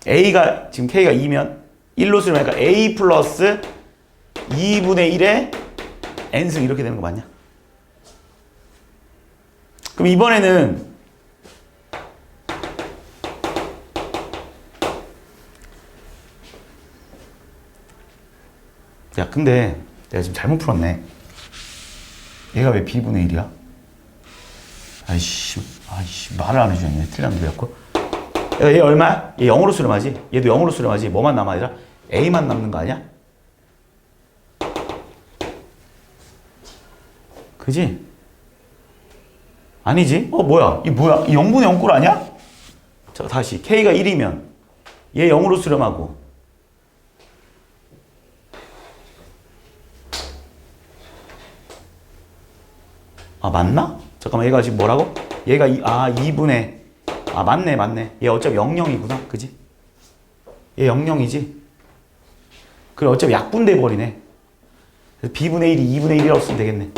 a가 지금 k가 2면 1로 수렴하니까 a 플러스 2분의 1의 n승 이렇게 되는 거 맞냐? 그럼 이번에는 야 근데 내가 지금 잘못 풀었네. 얘가 왜 b분의 1이야? 아이씨 말을 안 해주네. 틀렸는데 자꾸. 얘 얼마야? 얘 0으로 수렴하지? 얘도 0으로 수렴하지? 뭐만 남아 얘들아? a만 남는 거 아니야? 그지? 아니지? 뭐야? 이 뭐야? 이 0분의 0꼴 아니야? 자 다시 k가 1이면 얘 0으로 수렴하고 맞나? 잠깐만 얘가 지금 뭐라고? 얘가 2분의 맞네 얘 어차피 00이구나 그지? 얘 00이지? 그래 어차피 약분돼 버리네. 그래서 b분의 1이 2분의 1이라고 쓰면 되겠네.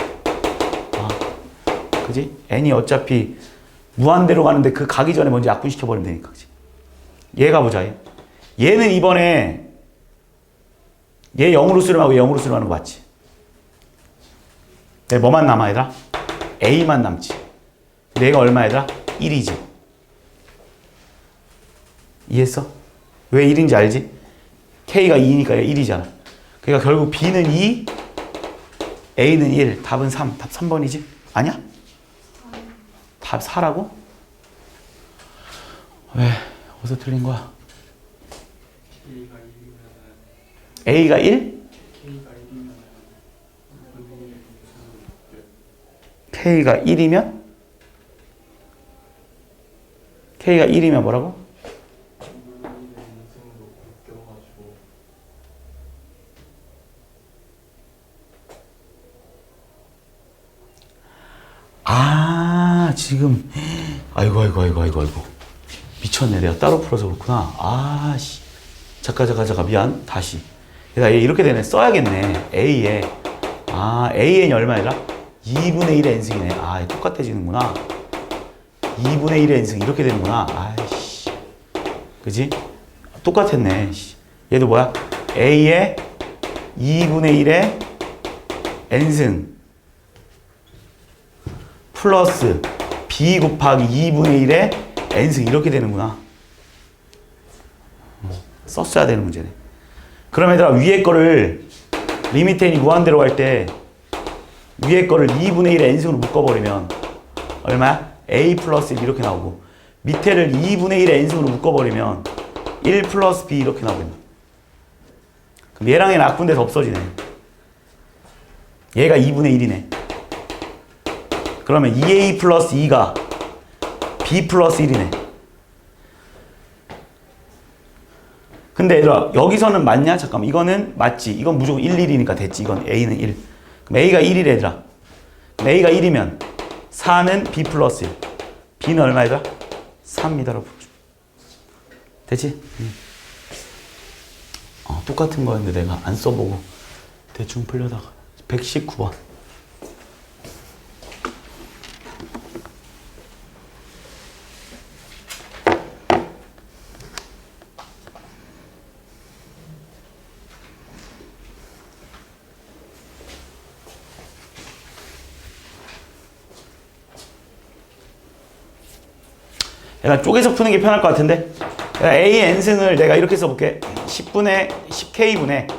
그지? n이 어차피 무한대로 가는데 그 가기 전에 먼저 약분시켜 버리면 되니까 그지? 얘가 보자 얘는 이번에 얘 0으로 수렴하고 얘 0으로 수렴하는 거 맞지? 얘 뭐만 남아 얘들아? a만 남지. 얘가 얼마 얘들아? 1이지. 이해했어? 왜 1인지 알지? k가 2니까 1이잖아. 그러니까 결국 b는 2, a는 1. 답은 3. 답 3번이지? 아니야? 답 4라고? 왜? 어디서 틀린 거야? A가 1이면 a가 1? K가 1이면 k가 1이면 뭐라고? 지금 아이고 미쳤네. 내가 따로 풀어서 그렇구나. 잠깐 미안. 다시 얘가 이렇게 되네. 써야겠네. a에 an이 얼마야? 2분의 1의 n승이네. 똑같아지는구나. 2분의 1의 n승 이렇게 되는구나. 그지? 똑같았네. 얘도 뭐야? a의 2분의 1의 n승 플러스 b 곱하기 2분의 1의 n승 이렇게 되는구나. 썼어야 되는 문제네. 그럼 얘들아 위에 거를 리미트 n이 무한대로 갈 때 위에 거를 2분의 1의 n승으로 묶어버리면 얼마야? a 플러스 1 이렇게 나오고 밑에를 2분의 1의 n승으로 묶어버리면 1 플러스 b 이렇게 나오겠네. 그럼 얘랑 얘는 약분돼서 없어지네. 얘가 2분의 1이네. 그러면 2a 플러스 2가 b 플러스 1이네. 근데 얘들아 여기서는 맞냐? 잠깐만 이거는 맞지. 이건 무조건 1, 1이니까 됐지. 이건 a는 1. 그럼 a가 1이래 얘들아. 그럼 a가 1이면 4는 b 플러스 1. b는 얼마 얘들아? 3이다라고 풀어줘. 됐지? 똑같은 거였는데 내가 안 써보고 대충 풀려다가 119번. 내가 쪼개서 푸는 게 편할 것 같은데 a n승을 내가 이렇게 써볼게. 10k분의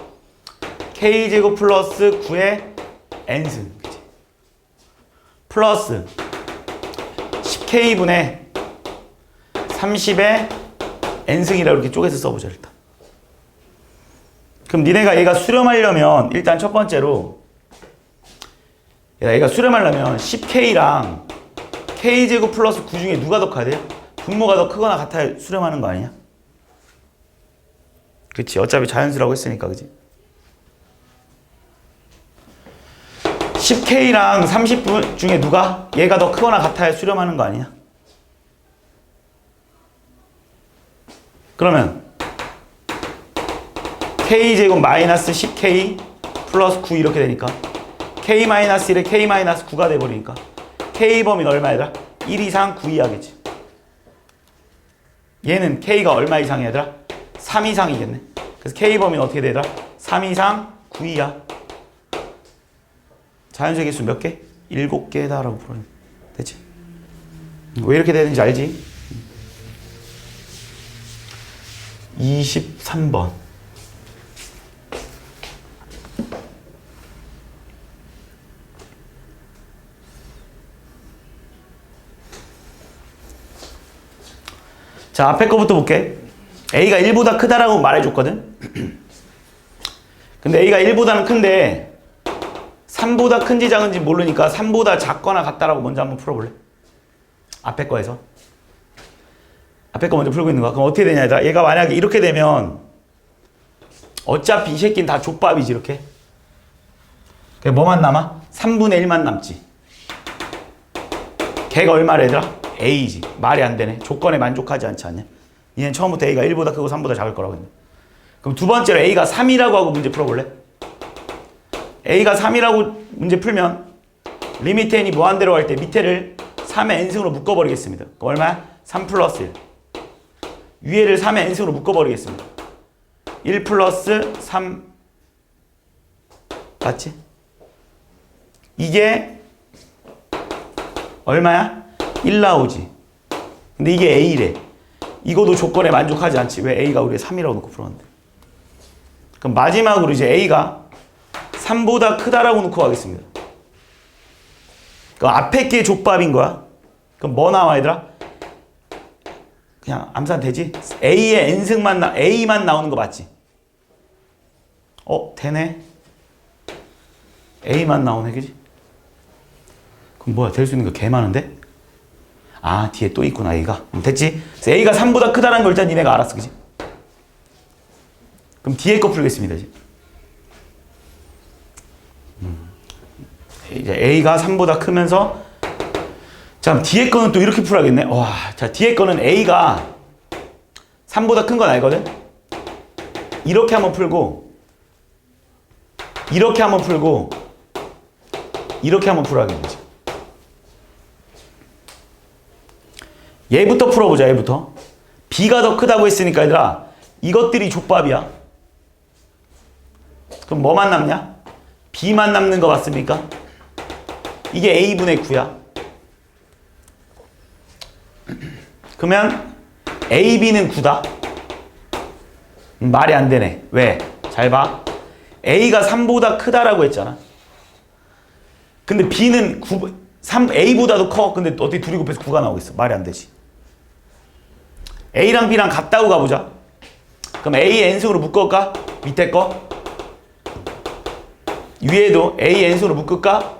k제곱 플러스 9의 n승 그치? 플러스 10k분의 30의 n승이라고 이렇게 쪼개서 써보자 일단. 그럼 니네가 얘가 수렴하려면 일단 첫 번째로 얘가 수렴하려면 10K랑 K제곱 플러스 9 중에 누가 더 커야 돼요? 분모가 더 크거나 같아야 수렴하는 거 아니냐? 그치, 어차피 자연수라고 했으니까, 그치? 10K랑 30분 중에 누가? 얘가 더 크거나 같아야 수렴하는 거 아니냐? 그러면 K제곱 마이너스 10K 플러스 9 이렇게 되니까 K 마이너스 1에 K 마이너스 9가 돼버리니까 K 범위는 얼마 얘들아? 1 이상 9 이하겠지. 얘는 K가 얼마 이상이야 얘들아? 3 이상이겠네. 그래서 K 범위는 어떻게 돼 얘들아? 3 이상 9 이하. 자연수의 개수 몇 개? 7개다 라고 풀어요. 됐지? 왜 이렇게 되는지 알지? 23번. 자, 앞에 거부터 볼게. A가 1보다 크다라고 말해줬거든? 근데 A가 1보다는 큰데 3보다 큰지 작은지 모르니까 3보다 작거나 같다라고 먼저 한번 풀어볼래? 앞에 거에서. 앞에 거 먼저 풀고 있는 거야. 그럼 어떻게 되냐? 얘가 만약에 이렇게 되면 어차피 이 새끼는 다 족밥이지 이렇게. 그게 뭐만 남아? 3분의 1만 남지. 걔가 얼마래 얘들아? A지. 말이 안 되네. 조건에 만족하지 않지 않냐? 얘는 처음부터 A가 1보다 크고 3보다 작을 거라고 했네. 그럼 두 번째로 A가 3이라고 하고 문제 풀어볼래? A가 3이라고 문제 풀면 리미트 n이 무한대로 할 때 밑에를 3의 n승으로 묶어버리겠습니다. 얼마야? 3 플러스 1. 위에를 3의 n승으로 묶어버리겠습니다. 1 플러스 3 맞지? 이게 얼마야? 1 나오지. 근데 이게 A래. 이거도 조건에 만족하지 않지. 왜 A가 우리가 3이라고 놓고 풀었는데. 그럼 마지막으로 이제 A가 3보다 크다라고 놓고 가겠습니다. 그럼 앞에 게 족밥인 거야. 그럼 뭐 나와 얘들아? 그냥 암산 되지? A의 n승만 A만 나오는 거 맞지? 되네. A만 나오네, 그지? 그럼 뭐야? 될 수 있는 거 개 많은데? 아, 뒤에 또 있구나, A가. 됐지? 그래서 A가 3보다 크다는 걸 일단 니네가 알았어, 그지? 그럼 뒤에 거 풀겠습니다, 이제. 이제 A가 3보다 크면서 자, 그럼 뒤에 거는 또 이렇게 풀어야겠네. 와, 자, 뒤에 거는 A가 3보다 큰 건 알거든? 이렇게 한번 풀고 이렇게 한번 풀고 이렇게 한번 풀어야겠네. 얘부터 풀어보자, 얘부터. B가 더 크다고 했으니까 얘들아 이것들이 족밥이야. 그럼 뭐만 남냐? B만 남는 거 맞습니까? 이게 A분의 9야. 그러면 AB는 9다. 말이 안 되네. 왜? 잘 봐. A가 3보다 크다라고 했잖아. 근데 B는 3A보다도 커. 근데 어떻게 둘이 곱해서 9가 나오겠어? 말이 안 되지. A랑 B랑 같다고 가보자. 그럼 A n승으로 묶을까? 밑에 거. 위에도 A n승으로 묶을까?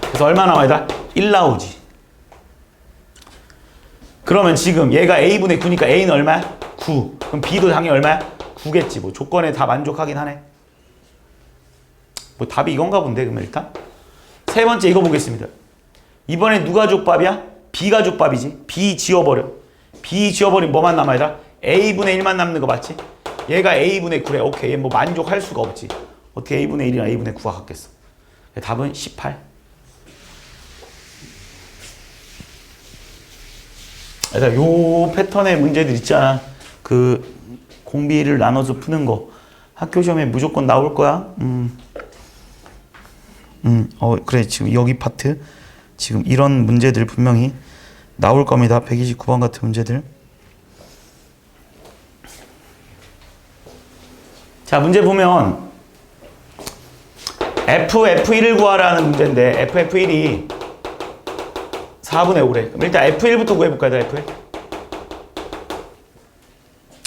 그래서 얼마 나와야 돼? 1 나오지. 그러면 지금 얘가 A분의 9니까 A는 얼마야? 9. 그럼 B도 당연히 얼마야? 9겠지. 뭐 조건에 다 만족하긴 하네. 뭐 답이 이건가 본데. 그러면 일단 세 번째 이거 보겠습니다. 이번에 누가 족밥이야? B가 족밥이지. B 지워버려. B 지워버리면 뭐만 남아야 돼? A분의 1만 남는 거 맞지? 얘가 A분의 9래. 오케이. 얘 뭐 만족할 수가 없지. 어떻게 A분의 1이랑 A분의 9가 같겠어? 답은 18. 그래서 요 패턴의 문제들 있잖아. 그 공비를 나눠서 푸는 거 학교 시험에 무조건 나올 거야. 그래. 지금 여기 파트 지금 이런 문제들 분명히 나올 겁니다. 129번 같은 문제들. 자, 문제 보면 F, F1을 구하라는 문제인데 F, F1이 4분의 5래. 그럼 일단 F1부터 구해볼까, 얘들아, F1?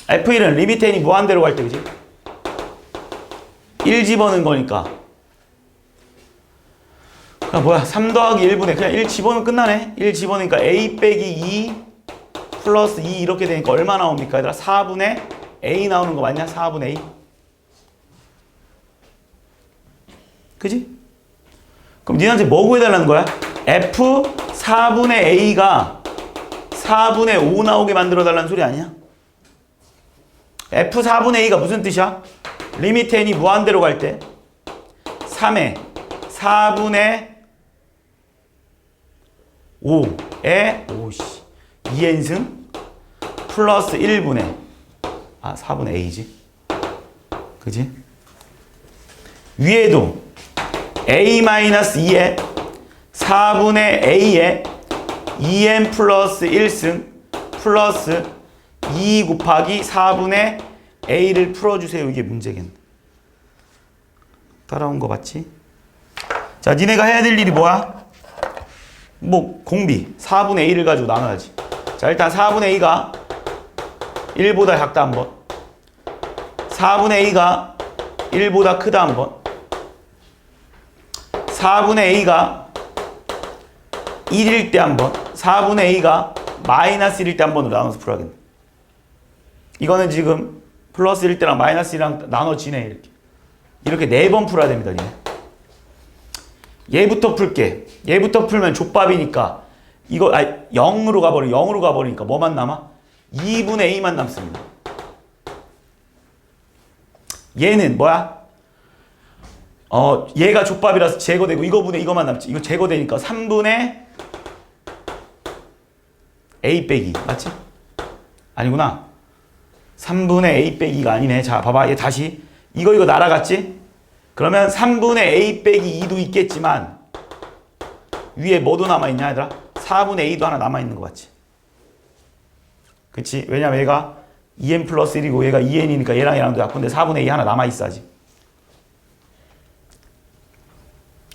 F1은 리미트 n이 무한대로 갈 때, 그지? 1 집어넣은 거니까. 그냥 뭐야, 3 더하기 1분의, 그냥 1 집어넣으면 끝나네? 1 집어넣으니까 A 빼기 2 플러스 2 이렇게 되니까 얼마 나옵니까, 얘들아? 4분의 A 나오는 거 맞냐? 4분의 A. 그지? 그럼 니한테 뭐 구해달라는 거야? F 4분의 A가 4분의 5 나오게 만들어달라는 소리 아니야? F 4분의 A가 무슨 뜻이야? 리미트 n이 무한대로 갈 때 3에 4분의 5에 2n승 플러스 1분의 4분의 A지. 그지? 위에도 A-2에 4분의 A에 2n 플러스 1승 플러스 2 곱하기 4분의 A를 풀어주세요. 이게 문제겠네. 따라온 거 맞지? 자, 니네가 해야 될 일이 뭐야? 뭐 공비 4분의 A를 가지고 나눠야지. 자, 일단 4분의 A가 1보다 작다 한번, 4분의 A가 1보다 크다 한번, 4분의 A가 1일 때 한번, 4분의 A가 마이너스 1일 때 한번으로 나눠서 풀어야겠네. 이거는 지금 플러스 1 때랑 마이너스 1이랑 나눠지네. 이렇게 4번 풀어야 됩니다. 얘부터 풀게. 얘부터 풀면 족밥이니까 이거 0으로 가버리니까 뭐만 남아? 2분의 A만 남습니다. 얘는 뭐야? 얘가 족밥이라서 제거되고 이거분의 이거만 남지. 이거 제거되니까 3분의 A 빼기. 맞지? 아니구나. 3분의 A 빼기가 아니네. 자, 봐봐. 얘 다시. 이거 날아갔지? 그러면 3분의 A 빼기 2도 있겠지만 위에 뭐도 남아있냐, 얘들아? 4분의 A도 하나 남아있는 거 같지? 그치? 왜냐면 얘가 2n 플러스 1이고 얘가 2n이니까 얘랑 얘랑도 약분데 4분의 A 하나 남아있어야지.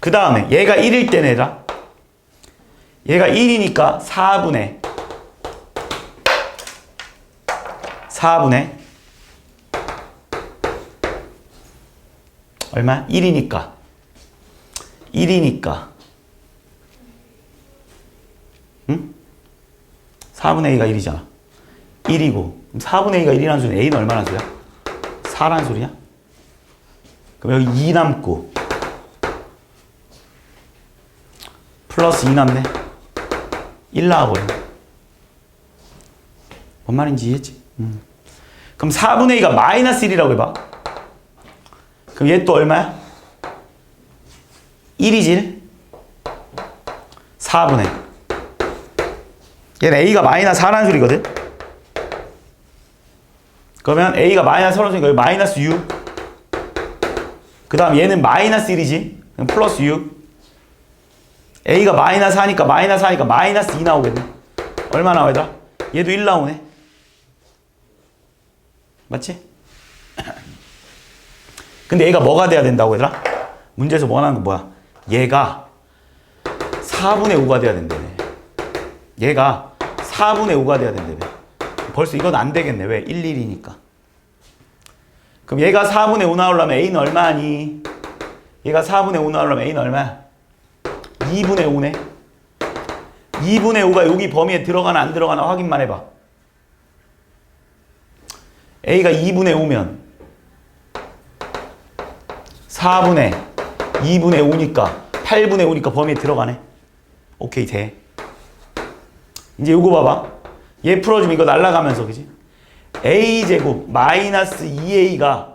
그 다음에 얘가 1일 때는 얘들아, 얘가 1이니까 4분의 얼마? 1이니까 응? 4분의 A가 1이잖아. 1이고 4분의 A가 1이라는 소리는 A는 얼마나 소리야? 4라는 소리야? 그럼 여기 2 남고 플러스 2 남네. 1 나와버리네. 뭔 말인지 이해했지? 그럼 4분의 A가 마이너스 1이라고 해봐. 그럼 얘 또 얼마야? 1이지? 4분의. 얘는 A가 마이너스 4라는 소리거든? 그러면 A가 마이너스 4라는 소리니까 여기 마이너스 6. 그 다음 얘는 마이너스 1이지? 그럼 플러스 6. A가 마이너스 4니까 마이너스 2 나오겠네. 얼마 나와, 얘들아? 얘도 1 나오네. 맞지? 근데 얘가 뭐가 돼야 된다고, 얘들아? 문제에서 원하는 건 뭐야? 얘가 4분의 5가 돼야 된다네. 얘가 4분의 5가 돼야 된다며. 벌써 이건 안 되겠네. 왜? 1, 1이니까. 그럼 얘가 4분의 5 나오려면 A는 얼마니? 얘가 4분의 5 나오려면 A는 얼마야? 2분의 5네. 2분의 5가 여기 범위에 들어가나 안 들어가나 확인만 해봐. A가 2분의 5면 4분의 2분의 5니까 8분의 5니까 범위에 들어가네. 오케이, 돼. 이제 요거 봐봐. 얘 풀어주면 이거 날라가면서, 그지? A제곱 마이너스 2A가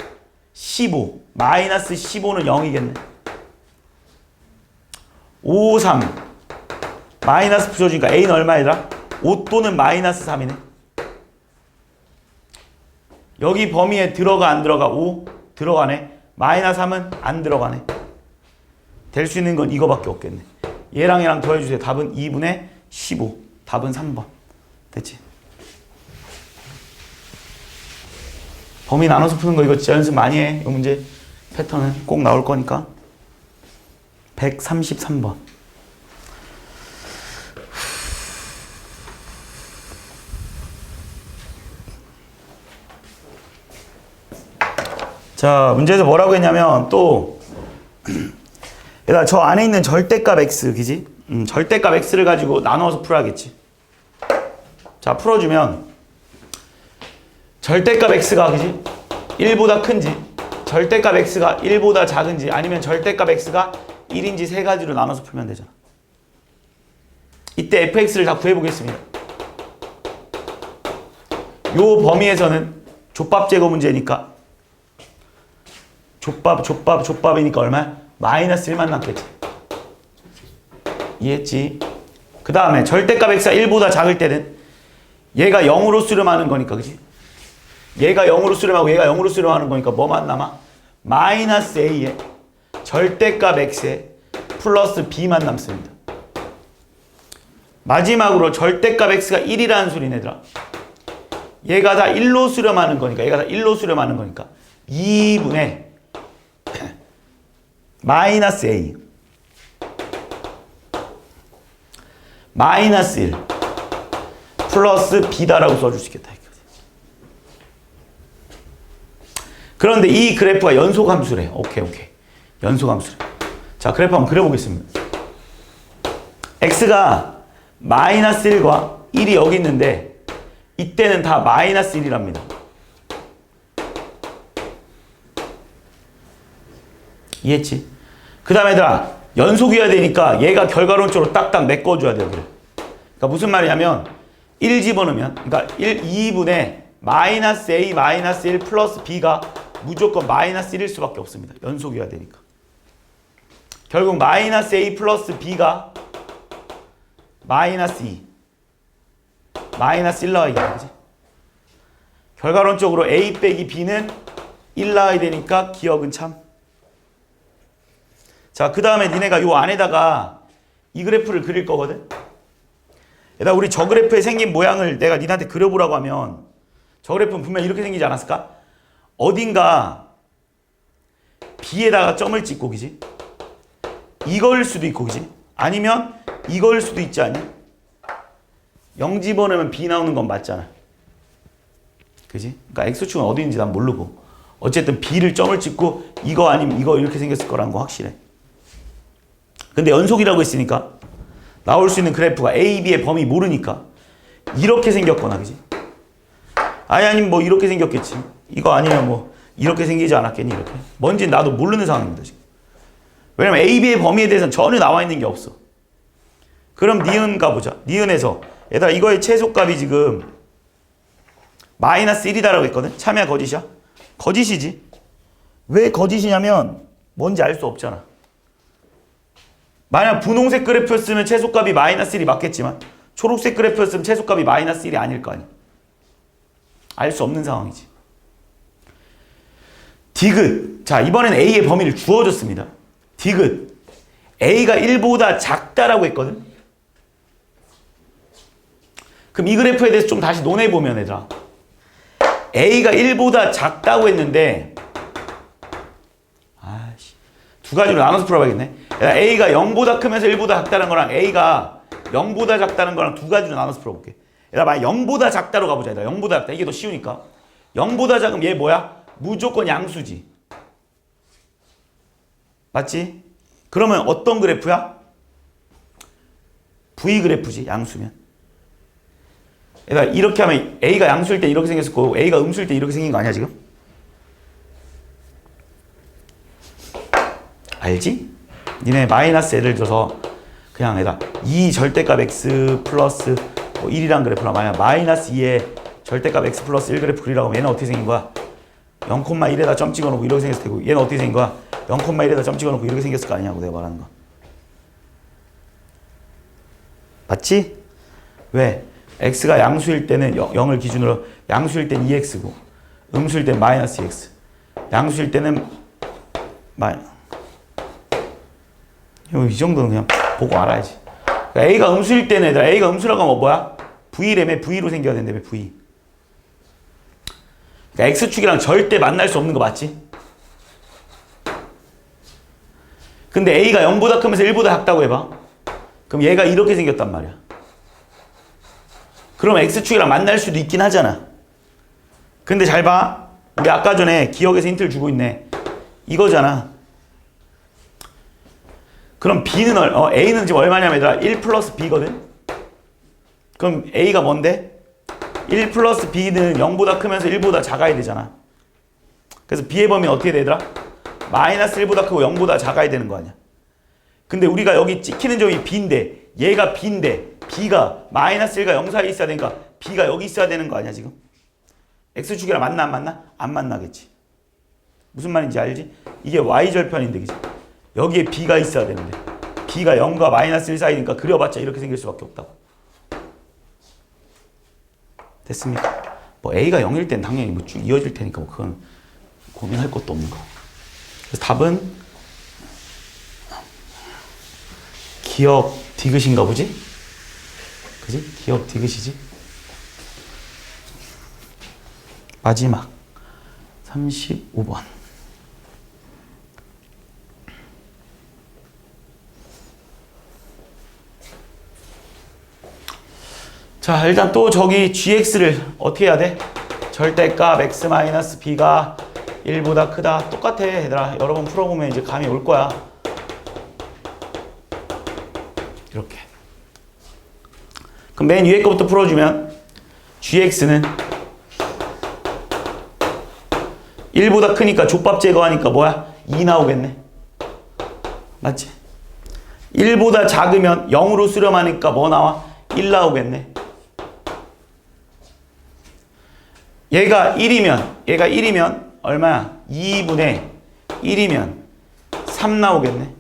15. 마이너스 15는 0이겠네. 5, 3. 마이너스 붙여주니까 A는 얼마이더라? 5 또는 마이너스 3이네. 여기 범위에 들어가 안 들어가? 5 들어가네. 마이너스 3은 안 들어가네. 될 수 있는 건 이거밖에 없겠네. 얘랑 얘랑 더해주세요. 답은 2분의 15. 답은 3번. 됐지? 범위 나눠서 푸는 거 이거 진짜 연습 많이 해. 이 문제 패턴은 꼭 나올 거니까. 133번. 자, 문제에서 뭐라고 했냐면 또 얘들아 저 안에 있는 절대값 x 그지? 절대값 x를 가지고 나눠서 풀어야겠지. 자, 풀어주면 절대값 x가 그지? 1보다 큰지 절대값 x가 1보다 작은지 아니면 절대값 x가 1인지 세 가지로 나눠서 풀면 되잖아. 이때 fx를 다 구해보겠습니다. 요 범위에서는 족밥 제거 문제니까 족밥이니까 얼마야? 마이너스 1만 남겠지. 이해했지? 그 다음에 절대값 x가 1보다 작을 때는 얘가 0으로 수렴하는 거니까 그치? 얘가 0으로 수렴하고 얘가 0으로 수렴하는 거니까 뭐만 남아? 마이너스 a에 절대값 x에 플러스 b만 남습니다. 마지막으로 절대값 x가 1이라는 소리네 얘들아. 얘가 다 1로 수렴하는 거니까 2분의 마이너스 a 마이너스 1 플러스 b다라고 써줄 수 있겠다. 그런데 이 그래프가 연속함수래. 오케이. 연속함수래. 자, 그래프 한번 그려보겠습니다. x가 마이너스 1과 1이 여기 있는데 이때는 다 마이너스 1이랍니다. 이해했지? 그 다음에 얘들아 연속이어야 되니까 얘가 결과론적으로 딱딱 메꿔줘야 돼 여기를. 그러니까 무슨 말이냐면 1 집어넣으면 그러니까 2분의 마이너스 a 마이너스 1 플러스 b가 무조건 마이너스 1일 수밖에 없습니다. 연속이어야 되니까. 결국 마이너스 a 플러스 b가 마이너스 2 마이너스 1 나와야 되지. 결과론적으로 a 빼기 b는 1 나와야 되니까 기억은 참. 자, 그 다음에 니네가 요 안에다가 이 그래프를 그릴 거거든. 얘들아 우리 저 그래프에 생긴 모양을 내가 니네한테 그려보라고 하면 저 그래프는 분명 이렇게 생기지 않았을까? 어딘가 b에다가 점을 찍고 그지? 이거일 수도 있고 그지? 아니면 이거일 수도 있지 않니? 0 집어넣으면 b 나오는 건 맞잖아. 그지? 그러니까 x축은 어디인지 난 모르고 어쨌든 b를 점을 찍고 이거 아니면 이거 이렇게 생겼을 거라는 거 확실해. 근데 연속이라고 했으니까 나올 수 있는 그래프가 A, B의 범위 모르니까 이렇게 생겼거나 그지? 아니면 뭐 이렇게 생겼겠지. 이거 아니면 뭐 이렇게 생기지 않았겠니 이렇게. 뭔지 나도 모르는 상황입니다 지금. 왜냐면 A, B의 범위에 대해서는 전혀 나와 있는 게 없어. 그럼 니은 가보자. 니은에서 얘들아 이거의 최소값이 지금 마이너스 1이다라고 했거든. 참이야 거짓이야? 거짓이지. 왜 거짓이냐면 뭔지 알 수 없잖아. 만약 분홍색 그래프였으면 최소값이 마이너스 1이 맞겠지만 초록색 그래프였으면 최소값이 마이너스 1이 아닐 거 아니야. 알 수 없는 상황이지. 디귿. 자, 이번엔 A의 범위를 주어줬습니다. 디귿. A가 1보다 작다라고 했거든. 그럼 이 그래프에 대해서 좀 다시 논해보면 얘들아. A가 1보다 작다고 했는데 두 가지로 나눠서 풀어봐야겠네. A가 0보다 크면서 1보다 작다는 거랑 A가 0보다 작다는 거랑 두 가지로 나눠서 풀어볼게. 만약 0보다 작다로 가보자. 0보다 작다. 이게 더 쉬우니까. 0보다 작으면 얘 뭐야? 무조건 양수지. 맞지? 그러면 어떤 그래프야? V 그래프지. 양수면. 이렇게 하면 A가 양수일 때 이렇게 생겼을 거고 A가 음수일 때 이렇게 생긴 거 아니야 지금? 알지? 니네 마이너스 예를 들어서 그냥 2 절대값 x 플러스 뭐 1이란 그래프라 만약 마이너스 2에 절대값 x 플러스 1 그래프 그리라고 하면 얘는 어떻게 생긴 거야? 0,1에다 점 찍어놓고 이렇게 생겼을 테고 얘는 어떻게 생긴 거야? 0,1에다 점 찍어놓고 이렇게 생겼을 거 아니냐고 내가 말하는 거. 맞지? 왜? x가 양수일 때는 0을 기준으로 양수일 때는 2x고 음수일 때는 마이너스 2x 양수일 때는 이 정도는 그냥 보고 알아야지. 그러니까 A가 음수일 때는 얘들아 A가 음수라고 하면 뭐야? V라며 V로 생겨야 된다며 V. 그러니까 X축이랑 절대 만날 수 없는 거 맞지? 근데 A가 0보다 크면서 1보다 작다고 해봐. 그럼 얘가 이렇게 생겼단 말이야. 그럼 X축이랑 만날 수도 있긴 하잖아. 근데 잘 봐. 우리 아까 전에 기억에서 힌트를 주고 있네. 이거잖아. 그럼 B는 A는 지금 얼마냐면 얘들아 1 플러스 B거든. 그럼 A가 뭔데? 1 플러스 B는 0보다 크면서 1보다 작아야 되잖아. 그래서 B의 범위는 어떻게 되더라? 마이너스 1보다 크고 0보다 작아야 되는 거 아니야. 근데 우리가 여기 찍히는 점이 B인데 얘가 B인데 B가 마이너스 1과 0 사이에 있어야 되니까 B가 여기 있어야 되는 거 아니야 지금? X축이랑 만나 안 만나? 안 만나겠지. 무슨 말인지 알지? 이게 Y절편인데 그치? 여기에 B가 있어야 되는데 B가 0과 마이너스 1 사이니까 그려봤자 이렇게 생길 수밖에 없다고. 됐습니까? 뭐 A가 0일 땐 당연히 뭐 쭉 이어질 테니까 뭐 그건 고민할 것도 없는 거. 그래서 답은 기억 디귿인가 보지? 그지? 기억 디귿이지? 마지막 35번. 자, 일단 또 저기 gx를 어떻게 해야 돼? 절대값 x-b가 1보다 크다. 똑같아, 얘들아. 여러 번 풀어보면 이제 감이 올 거야. 이렇게. 그럼 맨 위에 거부터 풀어주면 gx는 1보다 크니까 족밥 제거하니까 뭐야? 2 나오겠네. 맞지? 1보다 작으면 0으로 수렴하니까 뭐 나와? 1 나오겠네. 얘가 1이면 얼마야? 2분의 1이면 3 나오겠네.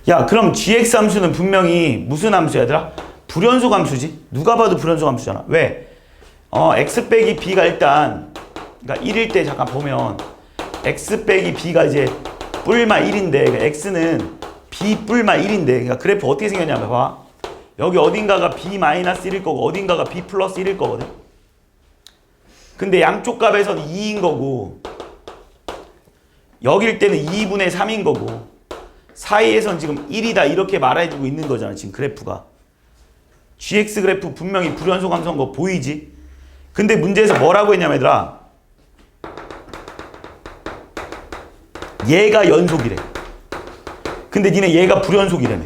야, 그럼 gx 함수는 분명히 무슨 함수야, 얘들아? 불연속 함수지? 누가 봐도 불연속 함수잖아. 왜? x 빼기 b가 일단, 그러니까 1일 때 잠깐 보면 x 빼기 b가 이제 뿔마 1인데, 그러니까 x는 b 뿔마 1인데, 그러니까 그래프 어떻게 생겼냐면 봐. 여기 어딘가가 b-1일 거고 어딘가가 b 플러스 1일 거거든. 근데 양쪽 값에서는 2인 거고 여길 때는 2분의 3인 거고 사이에선 지금 1이다 이렇게 말해주고 있는 거잖아. 지금 그래프가. gx 그래프 분명히 불연속 함수인 거 보이지? 근데 문제에서 뭐라고 했냐면 얘들아, 얘가 연속이래. 근데 니네 얘가 불연속이라며.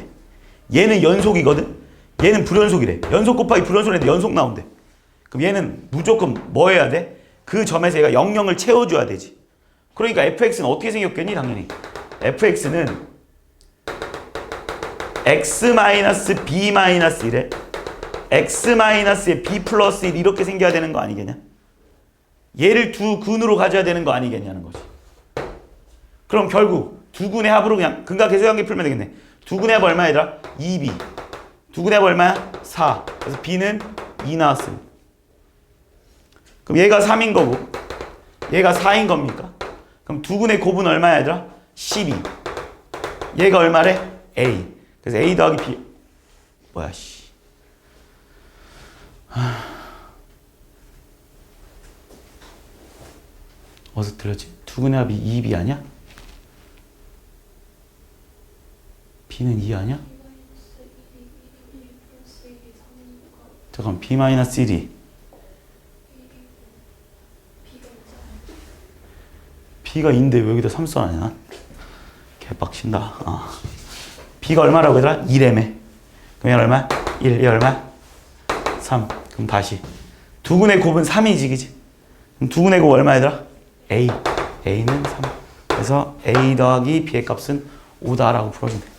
얘는 연속이거든. 얘는 불연속이래. 연속 곱하기 불연속인데 연속 나온대. 그럼 얘는 무조건 뭐 해야 돼? 그 점에서 얘가 0,0을 채워줘야 되지. 그러니까 fx는 어떻게 생겼겠니? 당연히 fx는 x-b-1에 x-에 b 플러스 1 이렇게 생겨야 되는 거 아니겠냐? 얘를 두 근으로 가져야 되는 거 아니겠냐는 거지. 그럼 결국 두 근의 합으로 그냥 근각계수관계 풀면 되겠네. 두 근의 합 얼마야 얘들아? 2b. 두 근의 합 얼마야? 4. 그래서 b는 2 나왔습니다. 그럼 얘가 3인 거고 얘가 4인 겁니까? 그럼 두 근의 곱은 얼마야 얘들아? 12. 얘가 얼마래? a. 그래서 a 더하기 b. 뭐야 씨. 어디서 들렸지? 두 근의 합이 2b 아니야? b는 2 아니야? 잠깐 b-1이 b가 2인데 왜 여기다 3 써놨냐? 개빡친다. b가 얼마라고 얘들아? 2래매. 그럼 얘는 얼마? 1. 얘 얼마? 3. 그럼 다시 두 근의 곱은 3이지 그지? 그럼 두 근의 곱 얼마 얘들아? a. a는 3. 그래서 a 더하기 b의 값은 5다라고 풀어주면 돼.